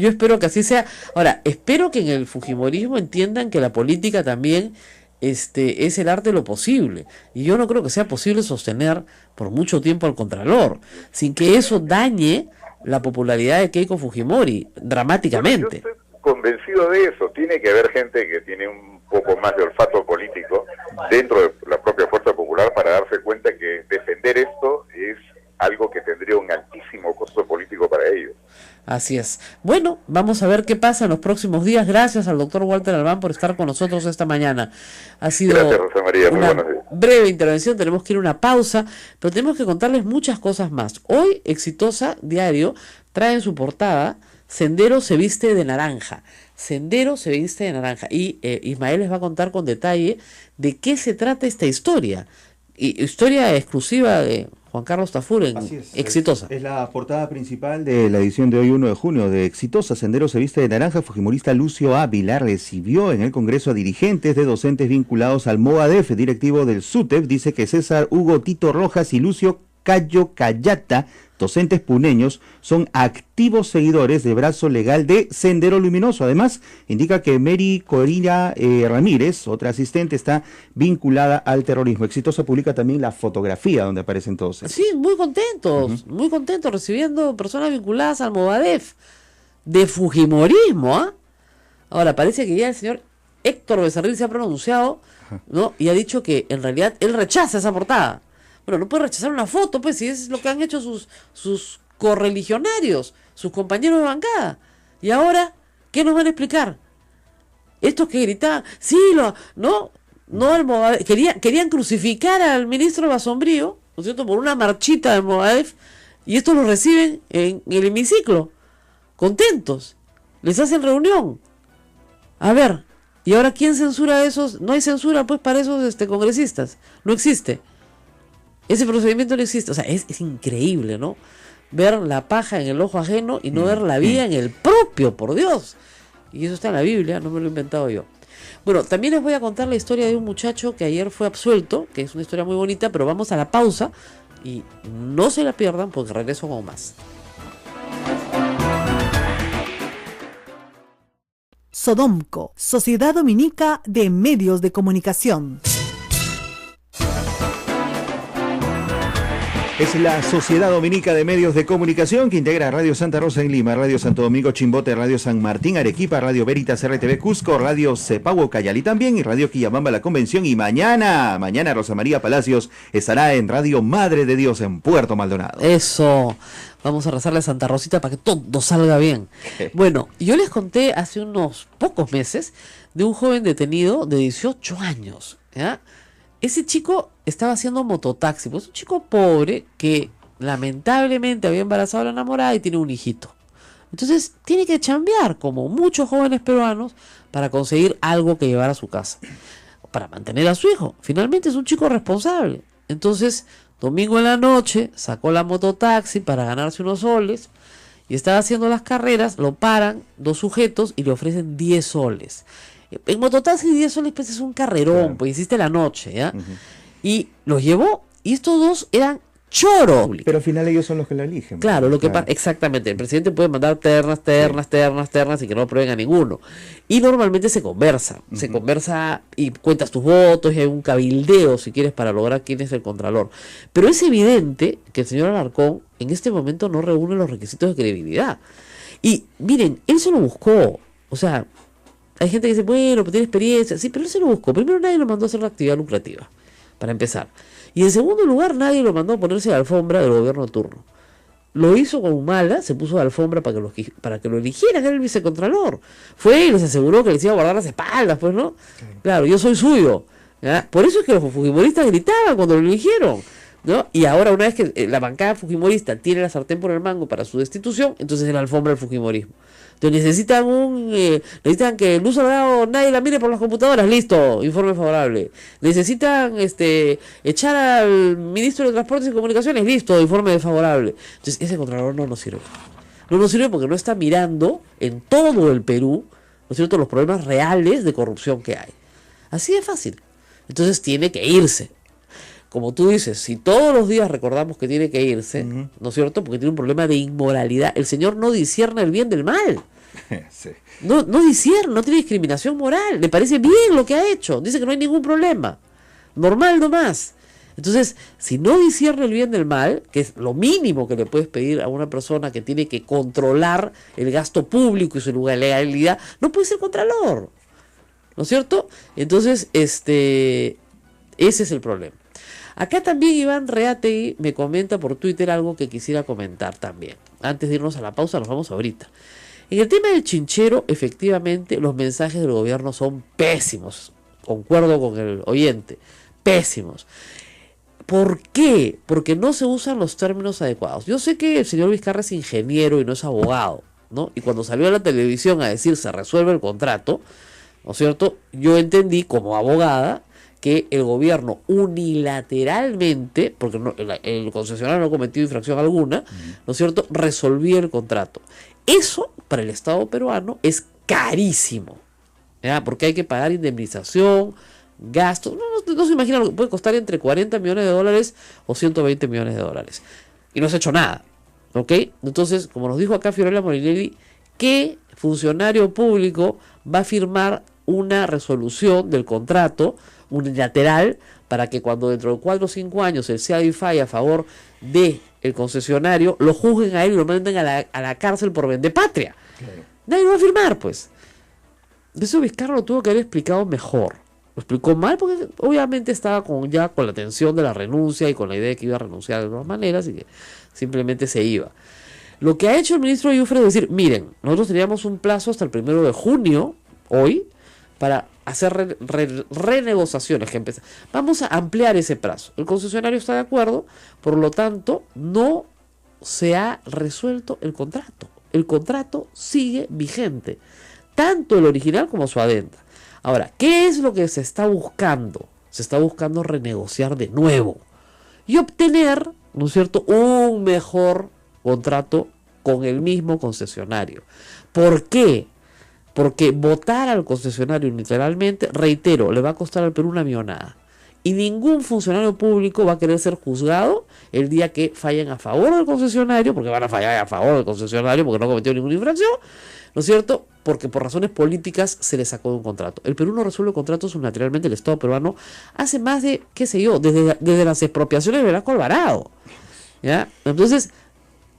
[SPEAKER 3] espero que así sea. Ahora, espero que en el fujimorismo entiendan que la política también es el arte de lo posible. Y yo no creo que sea posible sostener por mucho tiempo al Contralor, sin que eso dañe la popularidad de Keiko Fujimori dramáticamente.
[SPEAKER 5] Yo estoy convencido de eso. Tiene que haber gente que tiene un poco más de olfato político dentro de la propia Fuerza Popular para darse cuenta que defender esto es algo que tendría un altísimo costo político para ellos.
[SPEAKER 3] Así es. Bueno, vamos a ver qué pasa en los próximos días. Gracias al doctor Walter Albán por estar con nosotros esta mañana. Ha sido
[SPEAKER 5] Gracias, Rosa María. Muy
[SPEAKER 3] una
[SPEAKER 5] buenos días.
[SPEAKER 3] breve intervención. Tenemos que ir a una pausa, pero tenemos que contarles muchas cosas más. Hoy, Exitosa Diario trae en su portada Sendero se viste de naranja. Sendero se viste de naranja. Y Ismael les va a contar con detalle de qué se trata esta historia. Y historia exclusiva de Juan Carlos Tafur en Exitosa.
[SPEAKER 2] Es la portada principal de la edición de hoy 1 de junio de Exitosa. Sendero se viste de naranja. Fujimorista Lucio Ávila recibió en el Congreso a dirigentes de docentes vinculados al MOADEF. Directivo del SUTEP dice que César Hugo Tito Rojas y Lucio Cayo Cayata, docentes puneños, son activos seguidores del brazo legal de Sendero Luminoso. Además, indica que Mary Corina Ramírez, otra asistente, está vinculada al terrorismo. Exitosa publica también la fotografía donde aparecen todos ellos.
[SPEAKER 3] Sí, muy contentos, muy contentos recibiendo personas vinculadas al Movadef de Fujimorismo, ¿ah? Ahora, parece que ya el señor Héctor Becerril se ha pronunciado, ¿no? Y ha dicho que en realidad él rechaza esa portada. Bueno, no puede rechazar una foto, pues, si es lo que han hecho sus correligionarios, sus compañeros de bancada. Y ahora, ¿qué nos van a explicar? Estos que gritaban, sí, no el Movadef, querían crucificar al ministro Basombrío, ¿no es cierto?, por una marchita del Movadef, y estos lo reciben en el hemiciclo, contentos, les hacen reunión. A ver, ¿y ahora quién censura a esos? No hay censura, pues, para esos congresistas, no existe. Ese procedimiento no existe. O sea, es increíble, ¿no? Ver la paja en el ojo ajeno y no ver la vida en el propio, por Dios. Y eso está en la Biblia, no me lo he inventado yo. Bueno, también les voy a contar la historia de un muchacho que ayer fue absuelto, que es una historia muy bonita, pero vamos a la pausa y no se la pierdan porque regreso con más.
[SPEAKER 4] Sodomco, Sociedad Dominica de Medios de Comunicación.
[SPEAKER 2] Es la Sociedad Dominica de Medios de Comunicación que integra Radio Santa Rosa en Lima, Radio Santo Domingo Chimbote, Radio San Martín Arequipa, Radio Veritas RTV Cusco, Radio Cepagua Cayali también y Radio Quillabamba La Convención. Y mañana Rosa María Palacios estará en Radio Madre de Dios en Puerto Maldonado.
[SPEAKER 3] Eso, vamos a rezarle a Santa Rosita para que todo salga bien. Bueno, yo les conté hace unos pocos meses de un joven detenido de 18 años, ¿ya? Ese chico estaba haciendo mototaxi, pues un chico pobre que lamentablemente había embarazado a la enamorada y tiene un hijito. Entonces tiene que chambear, como muchos jóvenes peruanos, para conseguir algo que llevar a su casa, para mantener a su hijo. Finalmente es un chico responsable. Entonces, domingo en la noche, sacó la mototaxi para ganarse unos soles y estaba haciendo las carreras, lo paran dos sujetos y le ofrecen 10 soles. En mototaxi 10 soles pues es un carrerón, claro. Pues hiciste la noche, ¿ya? Y los llevó, y estos dos eran choros.
[SPEAKER 2] Pero al final ellos son los que lo eligen.
[SPEAKER 3] Claro, lo que pasa, exactamente, el presidente puede mandar ternas y que no aprueben a ninguno. Y normalmente se conversa y cuentas tus votos y hay un cabildeo, si quieres, para lograr quién es el contralor. Pero es evidente que el señor Alarcón en este momento no reúne los requisitos de credibilidad. Y miren, él se lo buscó, o sea, hay gente que dice, bueno, pues tiene experiencia. Sí, pero él se lo buscó. Primero, nadie lo mandó a hacer una actividad lucrativa, para empezar. Y en segundo lugar, nadie lo mandó a ponerse de alfombra del gobierno de turno. Lo hizo con Humala, se puso de alfombra para que lo eligieran, era el vicecontralor. Fue y les aseguró que les iba a guardar las espaldas, pues, ¿no? Claro, yo soy suyo, ¿ya? Por eso es que los fujimoristas gritaban cuando lo eligieron, ¿no? Y ahora, una vez que la bancada fujimorista tiene la sartén por el mango para su destitución, entonces es la alfombra del fujimorismo. Entonces necesitan que Luz Salgado nadie la mire por las computadoras, listo, informe favorable. Necesitan echar al ministro de Transportes y Comunicaciones, listo, informe desfavorable. Entonces ese contralor no nos sirve. No nos sirve porque no está mirando en todo el Perú, ¿no es cierto?, los problemas reales de corrupción que hay. Así de fácil. Entonces tiene que irse. Como tú dices, si todos los días recordamos que tiene que irse, ¿no es cierto?, porque tiene un problema de inmoralidad. El señor no discierne el bien del mal. Sí. No discierne, no tiene discriminación moral. Le parece bien lo que ha hecho. Dice que no hay ningún problema. Normal nomás. Entonces, si no discierne el bien del mal, que es lo mínimo que le puedes pedir a una persona que tiene que controlar el gasto público y su legalidad, no puede ser contralor, ¿no es cierto? Entonces, ese es el problema. Acá también Iván Reategui me comenta por Twitter algo que quisiera comentar también. Antes de irnos a la pausa, nos vamos ahorita. En el tema del chinchero, efectivamente, los mensajes del gobierno son pésimos. Concuerdo con el oyente. Pésimos. ¿Por qué? Porque no se usan los términos adecuados. Yo sé que el señor Vizcarra es ingeniero y no es abogado, ¿no? Y cuando salió a la televisión a decir se resuelve el contrato, ¿no es cierto? Yo entendí como abogada que el gobierno unilateralmente, porque el concesionario no ha cometido infracción alguna, ¿no es cierto?, resolvía el contrato. Eso para el Estado peruano es carísimo, ¿ya? Porque hay que pagar indemnización, gastos, no se imagina lo que puede costar entre 40 millones de dólares o 120 millones de dólares. Y no se ha hecho nada, ¿ok? Entonces, como nos dijo acá Fiorella Molinelli, ¿qué funcionario público va a firmar una resolución del contrato unilateral para que cuando dentro de 4 o 5 años el CADI falle a favor de el concesionario, lo juzguen a él y lo manden a la cárcel por vendepatria? Claro. Nadie lo va a firmar, pues. Eso Vizcarra lo tuvo que haber explicado mejor. Lo explicó mal porque obviamente estaba con la tensión de la renuncia y con la idea de que iba a renunciar de todas maneras y que simplemente se iba. Lo que ha hecho el ministro Yufre es decir, miren, nosotros teníamos un plazo hasta el 1 de junio, hoy, para hacer renegociaciones que empiezan. Vamos a ampliar ese plazo. El concesionario está de acuerdo, por lo tanto, no se ha resuelto el contrato. El contrato sigue vigente, tanto el original como su adenda. Ahora, ¿qué es lo que se está buscando? Se está buscando renegociar de nuevo y obtener, ¿no es cierto?, un mejor contrato con el mismo concesionario. ¿Por qué? Porque votar al concesionario unilateralmente, reitero, le va a costar al Perú una millonada. Y ningún funcionario público va a querer ser juzgado el día que fallen a favor del concesionario, porque van a fallar a favor del concesionario porque no cometió ninguna infracción, ¿no es cierto? Porque por razones políticas se le sacó de un contrato. El Perú no resuelve contratos unilateralmente, el Estado peruano hace más de, qué sé yo, desde las expropiaciones de Velasco Alvarado, ¿ya? Entonces,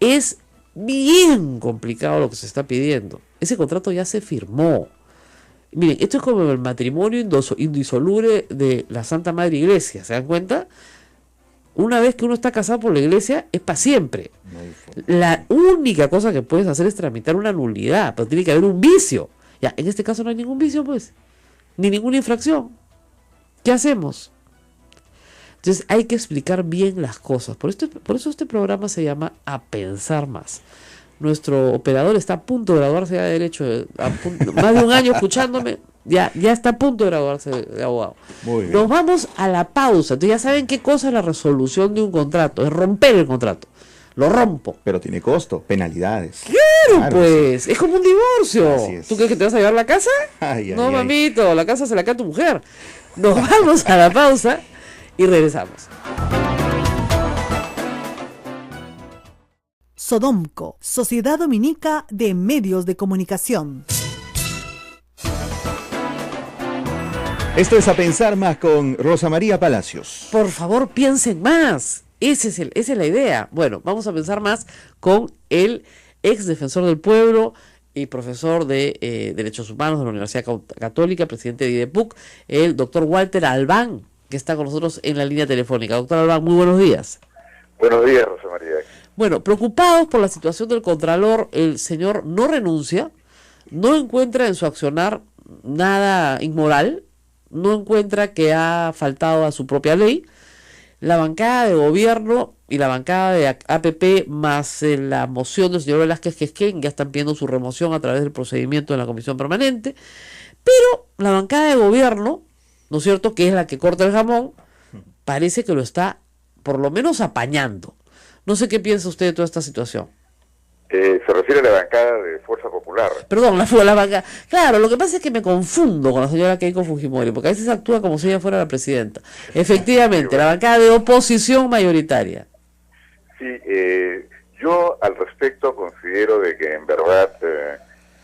[SPEAKER 3] es bien complicado lo que se está pidiendo. Ese contrato ya se firmó. Miren, esto es como el matrimonio indisoluble de la Santa Madre Iglesia, ¿se dan cuenta? Una vez que uno está casado por la iglesia, es para siempre. La única cosa que puedes hacer es tramitar una nulidad, pero tiene que haber un vicio. Ya, en este caso no hay ningún vicio, pues, ni ninguna infracción. ¿Qué hacemos? Entonces hay que explicar bien las cosas. Por eso este programa se llama A Pensar Más. Nuestro operador está a punto de graduarse de derecho, más de un año escuchándome, ya está a punto de graduarse de abogado.
[SPEAKER 2] Muy bien.
[SPEAKER 3] Nos vamos a la pausa. Entonces ya saben qué cosa es la resolución de un contrato, es romper el contrato. Lo rompo.
[SPEAKER 2] Pero tiene costo, penalidades.
[SPEAKER 3] Claro, pues, sí. Es como un divorcio. ¿Tú crees que te vas a llevar la casa? No, mamito, la casa se la queda tu mujer. Nos vamos a la pausa y regresamos.
[SPEAKER 4] Sodomco, Sociedad Dominica de Medios de Comunicación.
[SPEAKER 2] Esto es A Pensar Más con Rosa María Palacios.
[SPEAKER 3] Por favor, piensen más. Esa es la idea. Bueno, vamos a pensar más con el ex defensor del pueblo y profesor de Derechos Humanos de la Universidad Católica, presidente de IDEPUC, el doctor Walter Albán, que está con nosotros en la línea telefónica. Doctor Albán, muy buenos días.
[SPEAKER 5] Buenos días, Rosa María.
[SPEAKER 3] Bueno, preocupados por la situación del Contralor, el señor no renuncia, no encuentra en su accionar nada inmoral, no encuentra que ha faltado a su propia ley. La bancada de gobierno y la bancada de APP más la moción del señor Velázquez Quesquén ya están pidiendo su remoción a través del procedimiento de la comisión permanente, pero la bancada de gobierno, ¿no es cierto?, que es la que corta el jamón, parece que lo está por lo menos apañando. No sé qué piensa usted de toda esta situación.
[SPEAKER 5] Se refiere a la bancada de Fuerza Popular.
[SPEAKER 3] Perdón, la bancada. Claro, lo que pasa es que me confundo con la señora Keiko Fujimori, porque a veces actúa como si ella fuera la presidenta. Efectivamente, la bancada de oposición mayoritaria.
[SPEAKER 5] Sí, yo al respecto considero de que en verdad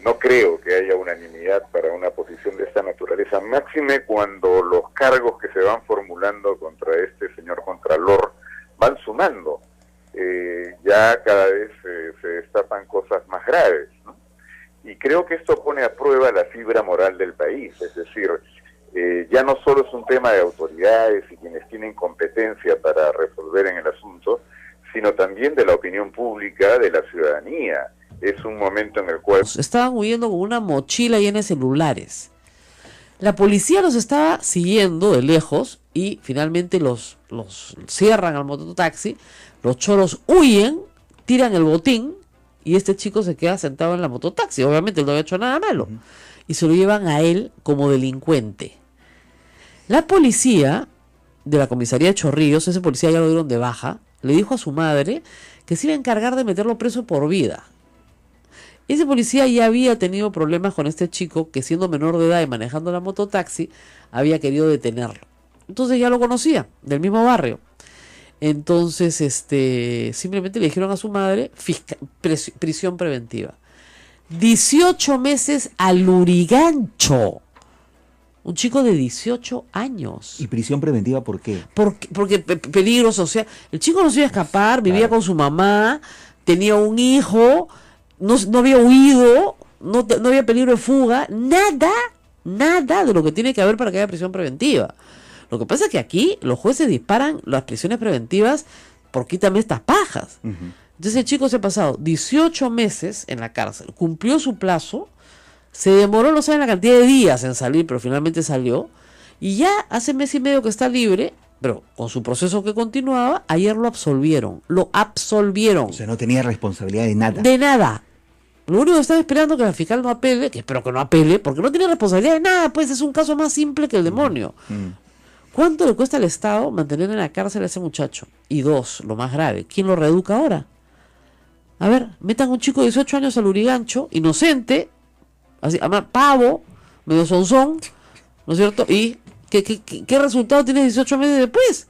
[SPEAKER 5] no creo que haya unanimidad para una posición de esta naturaleza, máxime cuando los cargos que se van formulando contra este señor Contralor Contralor van sumando. Ya cada vez se destapan cosas más graves, ¿no? Y creo que esto pone a prueba la fibra moral del país, es decir, ya no solo es un tema de autoridades y quienes tienen competencia para resolver en el asunto, sino también de la opinión pública, de la ciudadanía. Es un momento en el cual...
[SPEAKER 3] Estaban huyendo con una mochila llena de celulares. La policía los estaba siguiendo de lejos y finalmente los cierran al mototaxi, los choros huyen, tiran el botín y este chico se queda sentado en la mototaxi. Obviamente él no había hecho nada malo. Y se lo llevan a él como delincuente. La policía de la comisaría de Chorrillos, ese policía ya lo dieron de baja, le dijo a su madre que se iba a encargar de meterlo preso por vida. Ese policía ya había tenido problemas con este chico que, siendo menor de edad y manejando la mototaxi, había querido detenerlo. Entonces ya lo conocía, del mismo barrio. Entonces simplemente le dijeron a su madre prisión preventiva. 18 meses al Lurigancho. Un chico de 18 años.
[SPEAKER 2] ¿Y prisión preventiva por qué?
[SPEAKER 3] Porque peligro social. El chico no se iba a escapar, vivía con su mamá, tenía un hijo, no había huido, no había peligro de fuga, nada de lo que tiene que haber para que haya prisión preventiva. Lo que pasa es que aquí los jueces disparan las prisiones preventivas por quítame estas pajas. Entonces el chico se ha pasado 18 meses en la cárcel, cumplió su plazo, se demoró no saben la cantidad de días en salir, pero finalmente salió, y ya hace mes y medio que está libre, pero con su proceso que continuaba, ayer lo absolvieron.
[SPEAKER 2] O sea, no tenía responsabilidad de nada.
[SPEAKER 3] De nada. Lo único que estaba esperando que la fiscal no apele, que espero que no apele, porque no tiene responsabilidad de nada, pues es un caso más simple que el demonio. ¿Cuánto le cuesta al Estado mantener en la cárcel a ese muchacho? Y dos, lo más grave, ¿quién lo reeduca ahora? A ver, metan a un chico de 18 años al Lurigancho, inocente, así, además, pavo, medio sonzón, ¿no es cierto? ¿Y qué resultado tiene 18 meses después?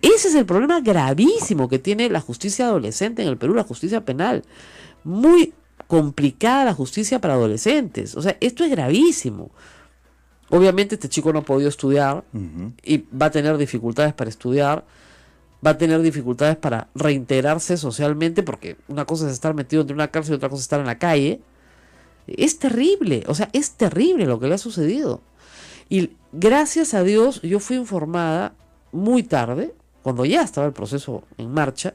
[SPEAKER 3] Ese es el problema gravísimo que tiene la justicia adolescente en el Perú, la justicia penal. Muy complicada la justicia para adolescentes. O sea, esto es gravísimo. Obviamente este chico no ha podido estudiar y va a tener dificultades para estudiar, va a tener dificultades para reintegrarse socialmente, porque una cosa es estar metido entre una cárcel y otra cosa es estar en la calle. Es terrible, o sea, es terrible lo que le ha sucedido. Y gracias a Dios yo fui informada muy tarde, cuando ya estaba el proceso en marcha,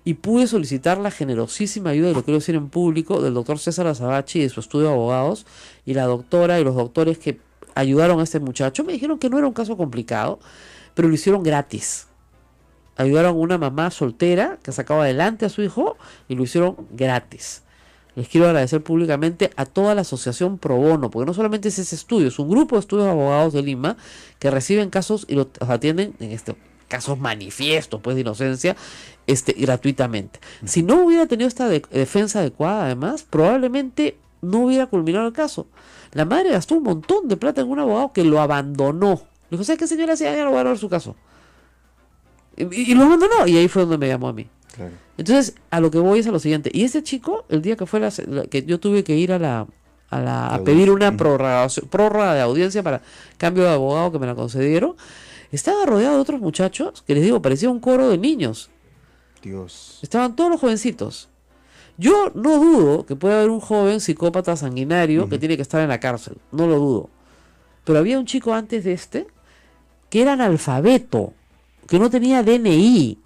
[SPEAKER 3] y pude solicitar la generosísima ayuda, y lo quiero decir en público, del doctor César Azabachi y de su estudio de abogados, y la doctora y los doctores que ayudaron a este muchacho. Me dijeron que no era un caso complicado, pero lo hicieron gratis. Ayudaron a una mamá soltera que sacaba adelante a su hijo y lo hicieron gratis. Les quiero agradecer públicamente a toda la asociación Pro Bono, porque no solamente es ese estudio, es un grupo de estudios de abogados de Lima que reciben casos y los atienden en casos manifiestos pues de inocencia gratuitamente. Si no hubiera tenido esta defensa adecuada, además, probablemente no hubiera culminado el caso. La madre gastó un montón de plata en un abogado que lo abandonó. Le dijo, ¿sabes qué, señora? Ya no voy a dar su caso. Y lo abandonó, y ahí fue donde me llamó a mí. Claro. Entonces, a lo que voy es a lo siguiente. Y ese chico, el día que fue que yo tuve que ir a pedir una prórroga de audiencia para cambio de abogado, que me la concedieron, estaba rodeado de otros muchachos que, les digo, parecía un coro de niños.
[SPEAKER 2] Dios.
[SPEAKER 3] Estaban todos los jovencitos. Yo no dudo que pueda haber un joven psicópata sanguinario que tiene que estar en la cárcel. No lo dudo. Pero había un chico antes de que era analfabeto, que no tenía DNI,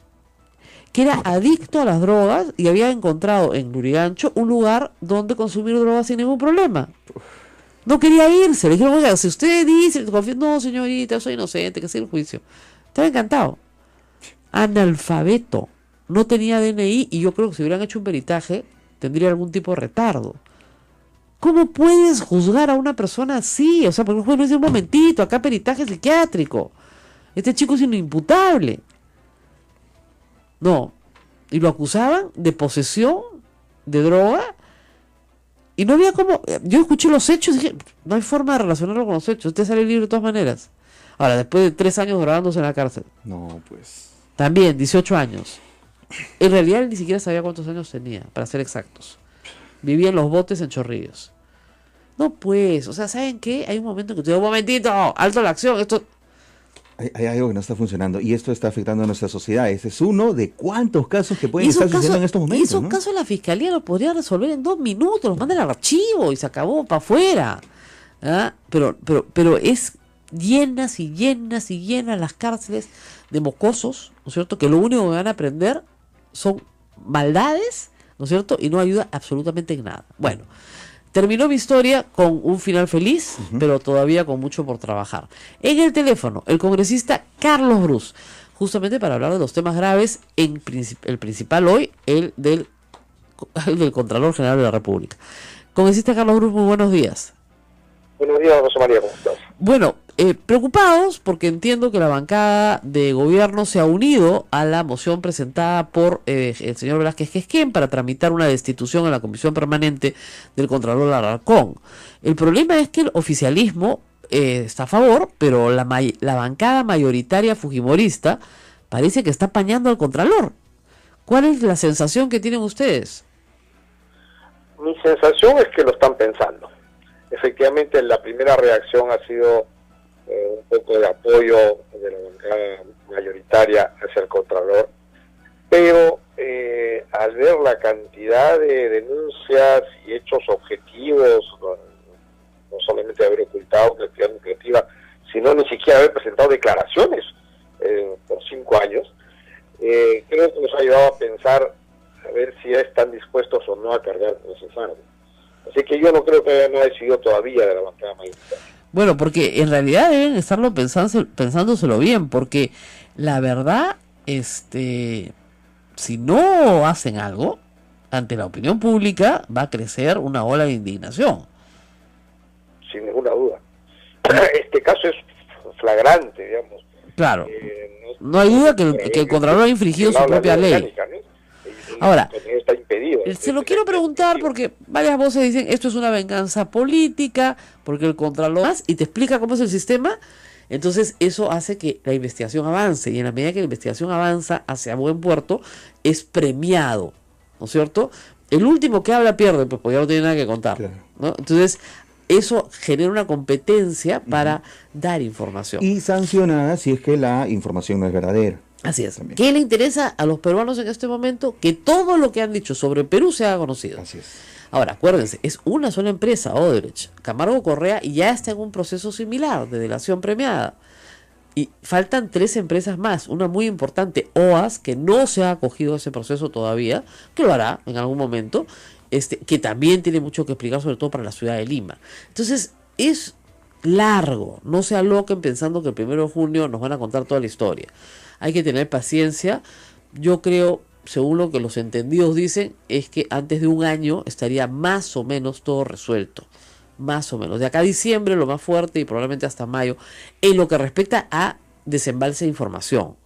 [SPEAKER 3] que era adicto a las drogas y había encontrado en Lurigancho un lugar donde consumir drogas sin ningún problema. No quería irse. Le dijeron, oiga, si usted dice, no, señorita, soy inocente, que sea el juicio. Estaba encantado. Analfabeto. No tenía DNI y yo creo que si hubieran hecho un peritaje tendría algún tipo de retardo. ¿Cómo puedes juzgar a una persona así? O sea, porque bueno, es un momentito, acá peritaje psiquiátrico. Este chico es inimputable. No. Y lo acusaban de posesión de droga. Y no había como... Yo escuché los hechos y dije, no hay forma de relacionarlo con los hechos. Usted sale libre de todas maneras. Ahora, después de 3 años grabándose en la cárcel.
[SPEAKER 2] No, pues...
[SPEAKER 3] También, 18 años. En realidad él ni siquiera sabía cuántos años tenía, para ser exactos. Vivía en los botes en Chorrillos. No, pues, o sea, ¿saben qué? Hay un momento que te digo, un momentito, alto la acción, esto...
[SPEAKER 2] Hay algo que no está funcionando y esto está afectando a nuestra sociedad. Ese es uno de cuántos casos que pueden estar sucediendo en estos momentos.
[SPEAKER 3] Y esos casos la fiscalía los podría resolver en 2 minutos, los mandan al archivo y se acabó para afuera. ¿Ah? Pero es llenas y llenas y llenas las cárceles de mocosos, ¿no es cierto? Que lo único que van a aprender son maldades, ¿no es cierto? Y no ayuda absolutamente en nada. Bueno, terminó mi historia con un final feliz, pero todavía con mucho por trabajar. En el teléfono, el congresista Carlos Brus, justamente para hablar de los temas graves, el principal hoy, el del Contralor General de la República. Congresista Carlos Brus, muy buenos días.
[SPEAKER 6] Buenos días, Rosa María, ¿cómo estás?
[SPEAKER 3] Bueno, preocupados porque entiendo que la bancada de gobierno se ha unido a la moción presentada por el señor Velázquez Quezquén para tramitar una destitución en la Comisión Permanente del Contralor Alarcón. El problema es que el oficialismo está a favor, pero la bancada mayoritaria fujimorista parece que está apañando al Contralor. ¿Cuál es la sensación que tienen ustedes?
[SPEAKER 6] Mi sensación es que lo están pensando. Efectivamente, la primera reacción ha sido un poco de apoyo de la bancada mayoritaria hacia el Contralor, pero al ver la cantidad de denuncias y hechos objetivos, no solamente haber ocultado actividad lucrativa, sino ni siquiera haber presentado declaraciones por 5 años, creo que nos ha ayudado a pensar a ver si están dispuestos o no a cargar con ese fardo. Así que yo no creo que no haya decidido todavía de la bancada mayoritaria.
[SPEAKER 3] Bueno, porque en realidad deben estarlo pensándoselo bien, porque la verdad, si no hacen algo, ante la opinión pública va a crecer una ola de indignación.
[SPEAKER 6] Sin ninguna duda. Este caso es flagrante, digamos.
[SPEAKER 3] Claro. No hay duda que el Contralor ha infringido su propia ley.
[SPEAKER 6] Orgánica, ¿no?
[SPEAKER 3] Ahora,
[SPEAKER 6] está impedido.
[SPEAKER 3] se lo quiero preguntar porque varias voces dicen esto es una venganza política, porque el Contralor y te explica cómo es el sistema, entonces eso hace que la investigación avance, y en la medida que la investigación avanza hacia buen puerto, es premiado, ¿no es cierto? El último que habla pierde, pues porque ya no tiene nada que contar,
[SPEAKER 2] Claro.
[SPEAKER 3] ¿no? Entonces, eso genera una competencia para dar información.
[SPEAKER 2] Y sancionada si es que la información no es verdadera.
[SPEAKER 3] Así es.
[SPEAKER 2] También.
[SPEAKER 3] ¿Qué le interesa a los peruanos en este momento? Que todo lo que han dicho sobre Perú se haga conocido.
[SPEAKER 2] Así es.
[SPEAKER 3] Ahora, acuérdense, es una sola empresa, Odebrecht. Camargo Correa ya está en un proceso similar de delación premiada. Y faltan 3 empresas más. Una muy importante, OAS, que no se ha acogido a ese proceso todavía, que lo hará en algún momento, que también tiene mucho que explicar, sobre todo para la ciudad de Lima. Entonces, es largo. No se aloquen pensando que el 1 de junio nos van a contar toda la historia. Hay que tener paciencia. Yo creo, según lo que los entendidos dicen, es que antes de un año estaría más o menos todo resuelto. Más o menos. De acá a diciembre lo más fuerte y probablemente hasta mayo, en lo que respecta a desembalse de información.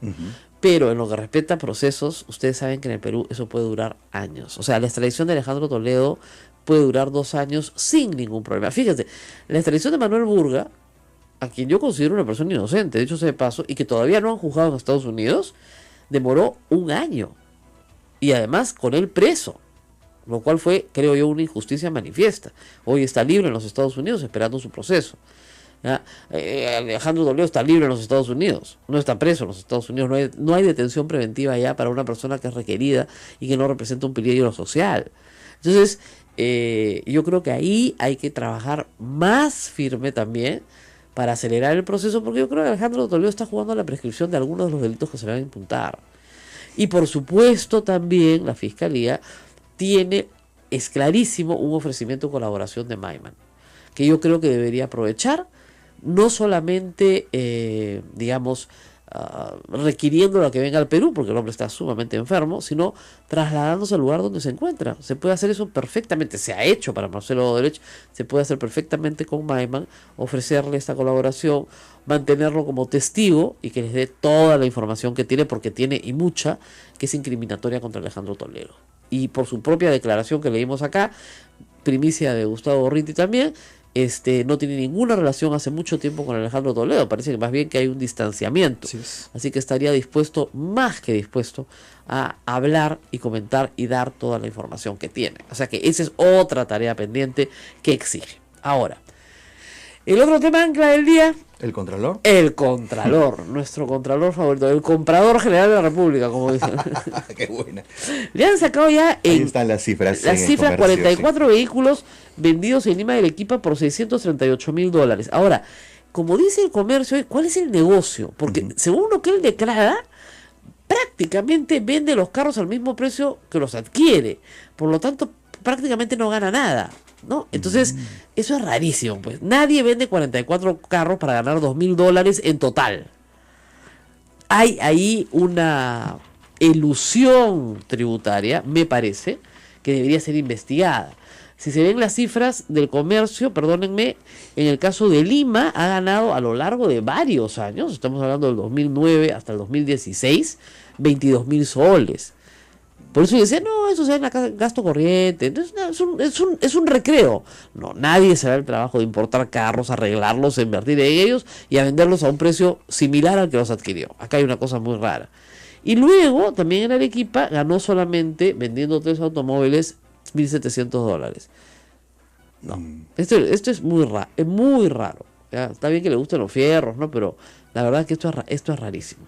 [SPEAKER 3] Pero en lo que respecta a procesos, ustedes saben que en el Perú eso puede durar años. O sea, la extradición de Alejandro Toledo puede durar 2 años sin ningún problema. Fíjense, la extradición de Manuel Burga, a quien yo considero una persona inocente, de hecho sea de paso, y que todavía no han juzgado en Estados Unidos, demoró 1 año. Y además con él preso, lo cual fue, creo yo, una injusticia manifiesta. Hoy está libre en los Estados Unidos esperando su proceso. Alejandro Toledo está libre en los Estados Unidos, no está preso en los Estados Unidos, no hay detención preventiva ya para una persona que es requerida y que no representa un peligro social. Entonces, yo creo que ahí hay que trabajar más firme también para acelerar el proceso, porque yo creo que Alejandro Toledo está jugando a la prescripción de algunos de los delitos que se le van a imputar. Y por supuesto también la Fiscalía es clarísimo un ofrecimiento de colaboración de Maiman, que yo creo que debería aprovechar, no solamente, requiriendo a que venga al Perú, porque el hombre está sumamente enfermo, sino trasladándose al lugar donde se encuentra. Se puede hacer eso perfectamente, se ha hecho para Marcelo Odebrecht, se puede hacer perfectamente con Maiman, ofrecerle esta colaboración, mantenerlo como testigo y que les dé toda la información que tiene, porque tiene y mucha, que es incriminatoria contra Alejandro Toledo. Y por su propia declaración que leímos acá, primicia de Gustavo Gorriti también, no tiene ninguna relación hace mucho tiempo con Alejandro Toledo, parece que más bien que hay un distanciamiento, así que estaría dispuesto, más que dispuesto, a hablar y comentar y dar toda la información que tiene. O sea que esa es otra tarea pendiente que exige. Ahora, El otro tema ancla del día.
[SPEAKER 2] ¿El Contralor?
[SPEAKER 3] El Contralor, nuestro Contralor favorito, el Comprador General de la República, como dicen.
[SPEAKER 2] Qué buena.
[SPEAKER 3] Le han sacado ya
[SPEAKER 2] Ahí están las cifras.
[SPEAKER 3] las cifras, 44 vehículos vendidos en Lima de Arequipa por $638.000. Ahora, como dice el comercio, ¿cuál es el negocio? Porque según lo que él declara, prácticamente vende los carros al mismo precio que los adquiere. Por lo tanto, prácticamente no gana nada, ¿no? Entonces, eso es rarísimo, pues. Nadie vende 44 carros para ganar $2.000 en total. Hay ahí una elusión tributaria, me parece, que debería ser investigada. Si se ven las cifras del comercio, perdónenme, en el caso de Lima ha ganado a lo largo de varios años, estamos hablando del 2009 hasta el 2016, 22.000 soles. Por eso yo decía, no, eso se da en gasto corriente. Entonces, no, es un recreo. No, nadie se da el trabajo de importar carros, arreglarlos, invertir en ellos y a venderlos a un precio similar al que los adquirió. Acá hay una cosa muy rara. Y luego, también en Arequipa, ganó solamente, vendiendo 3 automóviles, $1.700. No, esto es muy raro. ¿Ya? Está bien que le gusten los fierros, ¿no? Pero la verdad es que esto es rarísimo.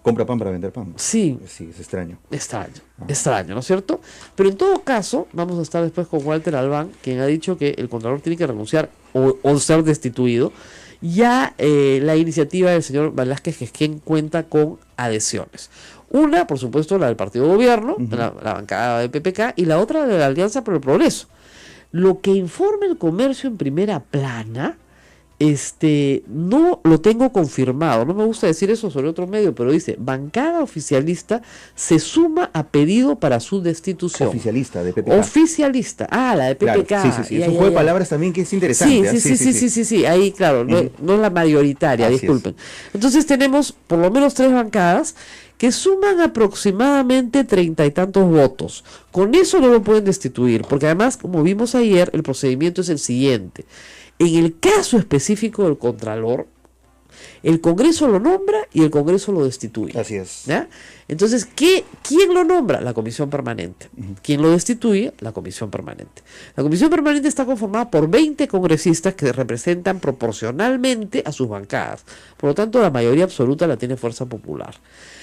[SPEAKER 2] Compra pan para vender pan.
[SPEAKER 3] Sí.
[SPEAKER 2] Sí, es extraño.
[SPEAKER 3] Extraño, ¿no es cierto? Pero en todo caso, vamos a estar después con Walter Albán, quien ha dicho que el Contralor tiene que renunciar o ser destituido. Ya la iniciativa del señor Velázquez Quesquén cuenta con adhesiones. Una, por supuesto, la del partido de gobierno, la bancada de PPK, y la otra de la Alianza por el Progreso. Lo que informa el comercio en primera plana, no lo tengo confirmado, no me gusta decir eso sobre otro medio, pero dice, bancada oficialista se suma a pedido para su destitución.
[SPEAKER 2] Oficialista, de PPK.
[SPEAKER 3] Oficialista, la de PPK.
[SPEAKER 2] Claro, sí. Es un juego de palabras también que es interesante.
[SPEAKER 3] Sí, ahí claro, no es la mayoritaria, así disculpen. Entonces tenemos por lo menos 3 bancadas que suman aproximadamente 30 y tantos votos. Con eso no lo pueden destituir, porque además, como vimos ayer, el procedimiento es el siguiente. En el caso específico del Contralor, el Congreso lo nombra y el Congreso lo destituye.
[SPEAKER 2] Así es.
[SPEAKER 3] ¿Ya? Entonces, ¿quién lo nombra? La Comisión Permanente. ¿Quién lo destituye? La Comisión Permanente. La Comisión Permanente está conformada por 20 congresistas que representan proporcionalmente a sus bancadas. Por lo tanto, la mayoría absoluta la tiene Fuerza Popular.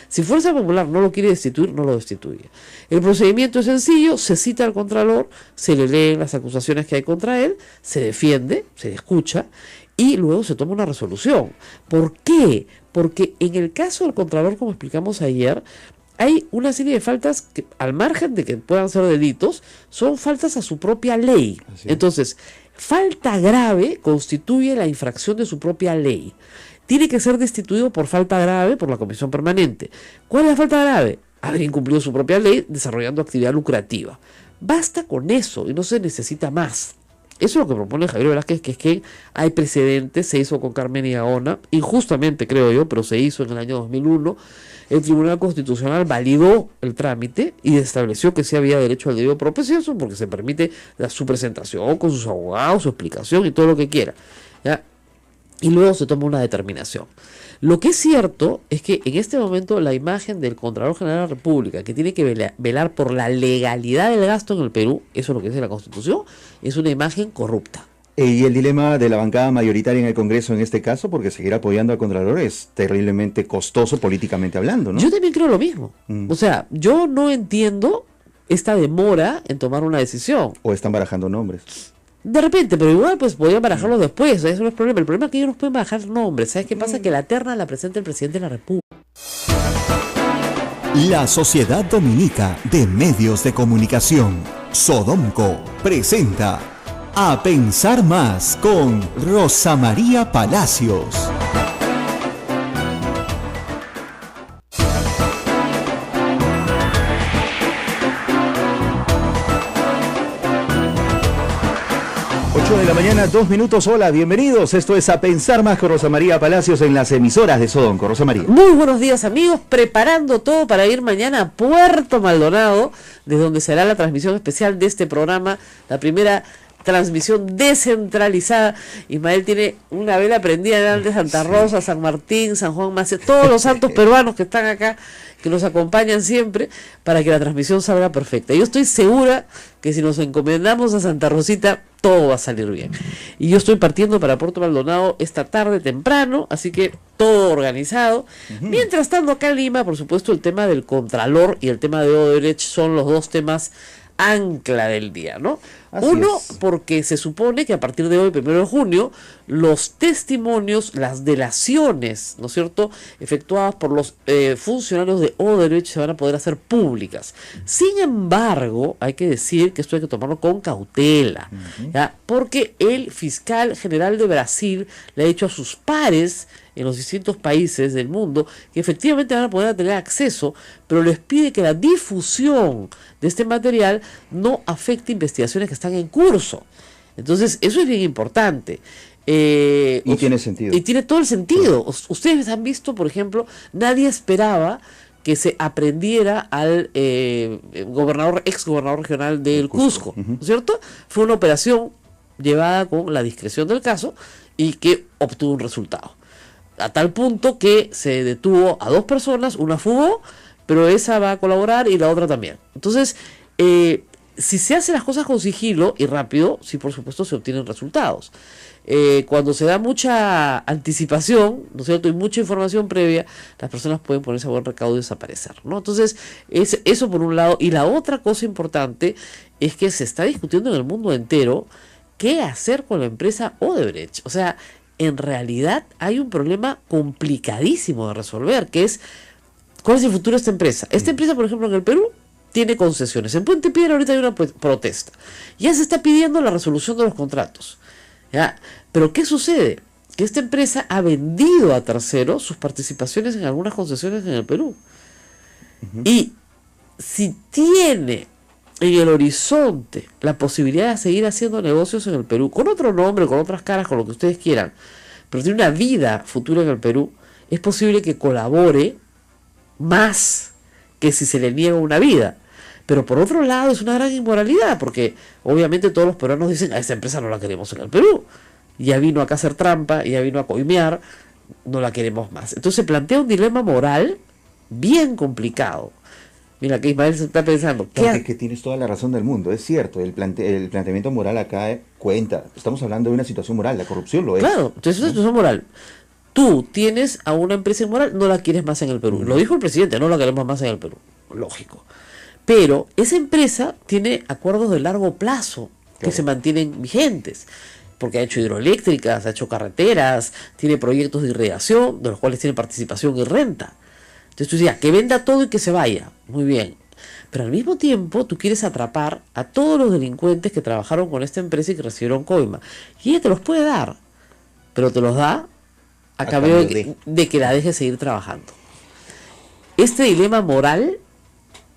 [SPEAKER 3] Si Fuerza Popular no lo quiere destituir, no lo destituye. El procedimiento es sencillo, se cita al Contralor, se le leen las acusaciones que hay contra él, se defiende, se le escucha y luego se toma una resolución. ¿Por qué? Porque en el caso del Contralor, como explicamos ayer, hay una serie de faltas que, al margen de que puedan ser delitos, son faltas a su propia ley. Entonces, falta grave constituye la infracción de su propia ley. Tiene que ser destituido por falta grave por la Comisión Permanente. ¿Cuál es la falta grave? Haber incumplido su propia ley desarrollando actividad lucrativa. Basta con eso y no se necesita más. Eso es lo que propone Javier Velázquez, que es que hay precedentes, se hizo con Carmen y Gaona, injustamente creo yo, pero se hizo en el año 2001. El Tribunal Constitucional validó el trámite y estableció que sí había derecho al debido proceso porque se permite su presentación con sus abogados, su explicación y todo lo que quiera. ¿Ya? Y luego se toma una determinación. Lo que es cierto es que en este momento la imagen del Contralor General de la República, que tiene que velar por la legalidad del gasto en el Perú, eso es lo que dice la Constitución, es una imagen corrupta.
[SPEAKER 2] Y el dilema de la bancada mayoritaria en el Congreso en este caso, porque seguir apoyando al Contralor es terriblemente costoso políticamente hablando, ¿no?
[SPEAKER 3] Yo también creo lo mismo. O sea, yo no entiendo esta demora en tomar una decisión.
[SPEAKER 2] O están barajando nombres.
[SPEAKER 3] De repente, pero igual pues podían barajarlo después, eso no es problema. El problema es que ellos no pueden barajar nombres. ¿Sabes qué pasa? Que la terna la presenta el presidente de la República.
[SPEAKER 1] La Sociedad Dominica de Medios de Comunicación, Sodomco, presenta A Pensar Más con Rosa María Palacios.
[SPEAKER 2] De la mañana, 2 minutos. Hola, bienvenidos. Esto es A Pensar Más con Rosa María Palacios en las emisoras de Sodonco. Rosa María.
[SPEAKER 3] Muy buenos días, amigos. Preparando todo para ir mañana a Puerto Maldonado, desde donde será la transmisión especial de este programa, la primera transmisión descentralizada. Ismael tiene una vela prendida de Santa Rosa, San Martín, San Juan Macías, todos los santos peruanos que están acá, que nos acompañan siempre, para que la transmisión salga perfecta. Yo estoy segura que si nos encomendamos a Santa Rosita, todo va a salir bien. Y yo estoy partiendo para Puerto Maldonado esta tarde temprano, así que todo organizado. Mientras tanto, acá en Lima, por supuesto, el tema del Contralor y el tema de Odebrecht son los dos temas ancla del día, ¿no?
[SPEAKER 2] Así
[SPEAKER 3] Uno,
[SPEAKER 2] es.
[SPEAKER 3] porque se supone que a partir de hoy, 1 de junio, los testimonios, las delaciones, ¿no es cierto?, efectuadas por los funcionarios de Odebrecht se van a poder hacer públicas. Sin embargo, hay que decir que esto hay que tomarlo con cautela, ¿ya? Porque el fiscal general de Brasil le ha dicho a sus pares en los distintos países del mundo que efectivamente van a poder tener acceso, pero les pide que la difusión de este material no afecte investigaciones que están en curso. Entonces, eso es bien importante.
[SPEAKER 2] Y tiene sentido.
[SPEAKER 3] Y tiene todo el sentido. Ustedes han visto, por ejemplo, nadie esperaba que se aprendiera al ex gobernador regional del Cusco, ¿no es cierto? Fue una operación llevada con la discreción del caso y que obtuvo un resultado. A tal punto que se detuvo a 2 personas, una fugó, pero esa va a colaborar y la otra también. Entonces, si se hacen las cosas con sigilo y rápido, sí, por supuesto, se obtienen resultados. Cuando se da mucha anticipación, ¿no es cierto?, y mucha información previa, las personas pueden ponerse a buen recaudo y desaparecer, ¿no? Entonces, eso por un lado. Y la otra cosa importante es que se está discutiendo en el mundo entero qué hacer con la empresa Odebrecht. O sea, en realidad hay un problema complicadísimo de resolver, que es, ¿cuál es el futuro de esta empresa? Esta empresa, por ejemplo, en el Perú, tiene concesiones. En Puente Piedra ahorita hay una protesta. Ya se está pidiendo la resolución de los contratos, ¿ya? Pero ¿qué sucede? Que esta empresa ha vendido a terceros sus participaciones en algunas concesiones en el Perú. Y si tiene en el horizonte la posibilidad de seguir haciendo negocios en el Perú, con otro nombre, con otras caras, con lo que ustedes quieran, pero tiene una vida futura en el Perú, es posible que colabore más que si se le niega una vida. Pero por otro lado es una gran inmoralidad, porque obviamente todos los peruanos dicen, a esa empresa no la queremos en el Perú, ya vino acá a hacer trampa, ya vino a coimear, no la queremos más. Entonces se plantea un dilema moral bien complicado. Mira, que Ismael se está pensando.
[SPEAKER 2] Es que tienes toda la razón del mundo, es cierto, el planteamiento moral acá cuenta. Estamos hablando de una situación moral, la corrupción lo es.
[SPEAKER 3] Claro, entonces es una situación moral. Tú tienes a una empresa inmoral, no la quieres más en el Perú. Lo dijo el presidente, no la queremos más en el Perú. Lógico. Pero esa empresa tiene acuerdos de largo plazo que se mantienen vigentes. Porque ha hecho hidroeléctricas, ha hecho carreteras, tiene proyectos de irrigación, de los cuales tiene participación y renta. Entonces tú decías, que venda todo y que se vaya. Muy bien. Pero al mismo tiempo tú quieres atrapar a todos los delincuentes que trabajaron con esta empresa y que recibieron coima. Y ella te los puede dar, pero te los da a cambio de que la deje seguir trabajando. Este dilema moral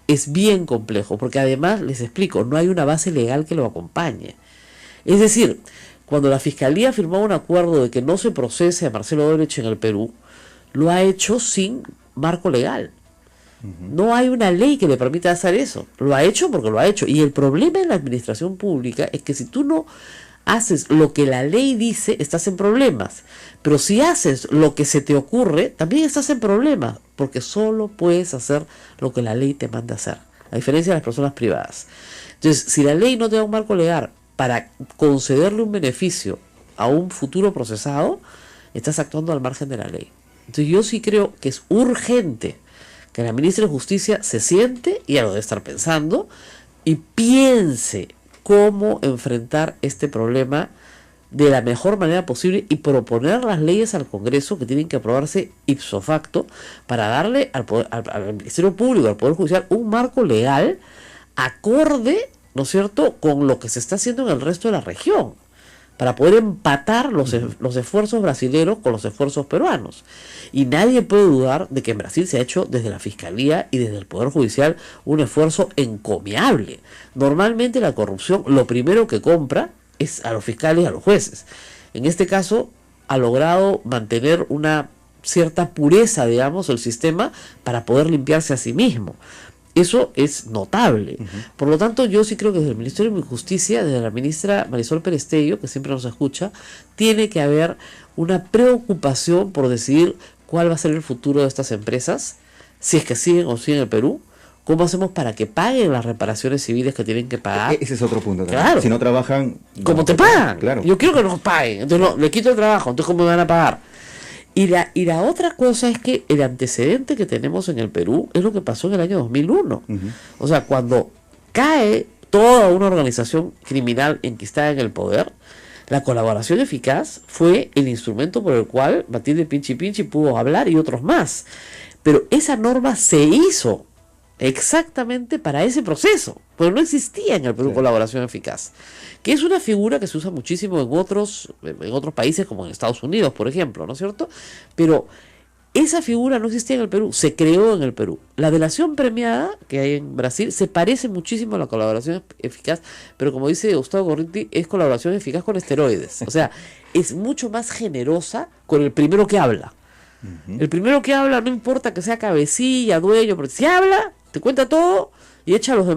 [SPEAKER 3] es bien complejo, porque además, les explico, no hay una base legal que lo acompañe. Es decir, cuando la Fiscalía firmó un acuerdo de que no se procese a Marcelo Odebrecht en el Perú, lo ha hecho sin marco legal. No hay una ley que le permita hacer eso. Lo ha hecho porque lo ha hecho. Y el problema en la administración pública es que si tú no haces lo que la ley dice, estás en problemas. Pero si haces lo que se te ocurre, también estás en problemas, porque solo puedes hacer lo que la ley te manda hacer, a diferencia de las personas privadas. Entonces, si la ley no te da un marco legal para concederle un beneficio a un futuro procesado, estás actuando al margen de la ley. Entonces yo sí creo que es urgente que la ministra de Justicia se siente, y ya lo debe estar pensando, y piense cómo enfrentar este problema de la mejor manera posible y proponer las leyes al Congreso que tienen que aprobarse ipso facto para darle al Ministerio Público, al Poder Judicial, un marco legal acorde, ¿no es cierto?, con lo que se está haciendo en el resto de la región, para poder empatar los esfuerzos brasileños con los esfuerzos peruanos. Y nadie puede dudar de que en Brasil se ha hecho desde la Fiscalía y desde el Poder Judicial un esfuerzo encomiable. Normalmente la corrupción lo primero que compra es a los fiscales y a los jueces. En este caso ha logrado mantener una cierta pureza, digamos, el sistema para poder limpiarse a sí mismo. Eso es notable. Por lo tanto, yo sí creo que desde el Ministerio de Justicia, desde la ministra Marisol Perestello, que siempre nos escucha, tiene que haber una preocupación por decidir cuál va a ser el futuro de estas empresas, si es que siguen o siguen en el Perú. ¿Cómo hacemos para que paguen las reparaciones civiles que tienen que pagar?
[SPEAKER 2] Ese es otro punto también.
[SPEAKER 3] Claro.
[SPEAKER 2] Si no trabajan...
[SPEAKER 3] ¿Cómo
[SPEAKER 2] no,
[SPEAKER 3] te pagan?
[SPEAKER 2] Claro.
[SPEAKER 3] Yo quiero que nos paguen. Entonces no, le quito el trabajo. Entonces, ¿cómo me van a pagar? Y la otra cosa es que el antecedente que tenemos en el Perú es lo que pasó en el año 2001. O sea, cuando cae toda una organización criminal enquistada en el poder, la colaboración eficaz fue el instrumento por el cual Matilde Pinchi Pinchi pudo hablar y otros más. Pero esa norma se hizo exactamente para ese proceso, pero no existía en el Perú colaboración eficaz, que es una figura que se usa muchísimo en otros países como en Estados Unidos, por ejemplo, ¿no es cierto? Pero esa figura no existía en el Perú, se creó en el Perú. La delación premiada que hay en Brasil se parece muchísimo a la colaboración eficaz, pero como dice Gustavo Gorriti, es colaboración eficaz con esteroides, o sea, es mucho más generosa con el primero que habla. El primero que habla, no importa que sea cabecilla, dueño, pero si habla, te cuenta todo y echa a los demás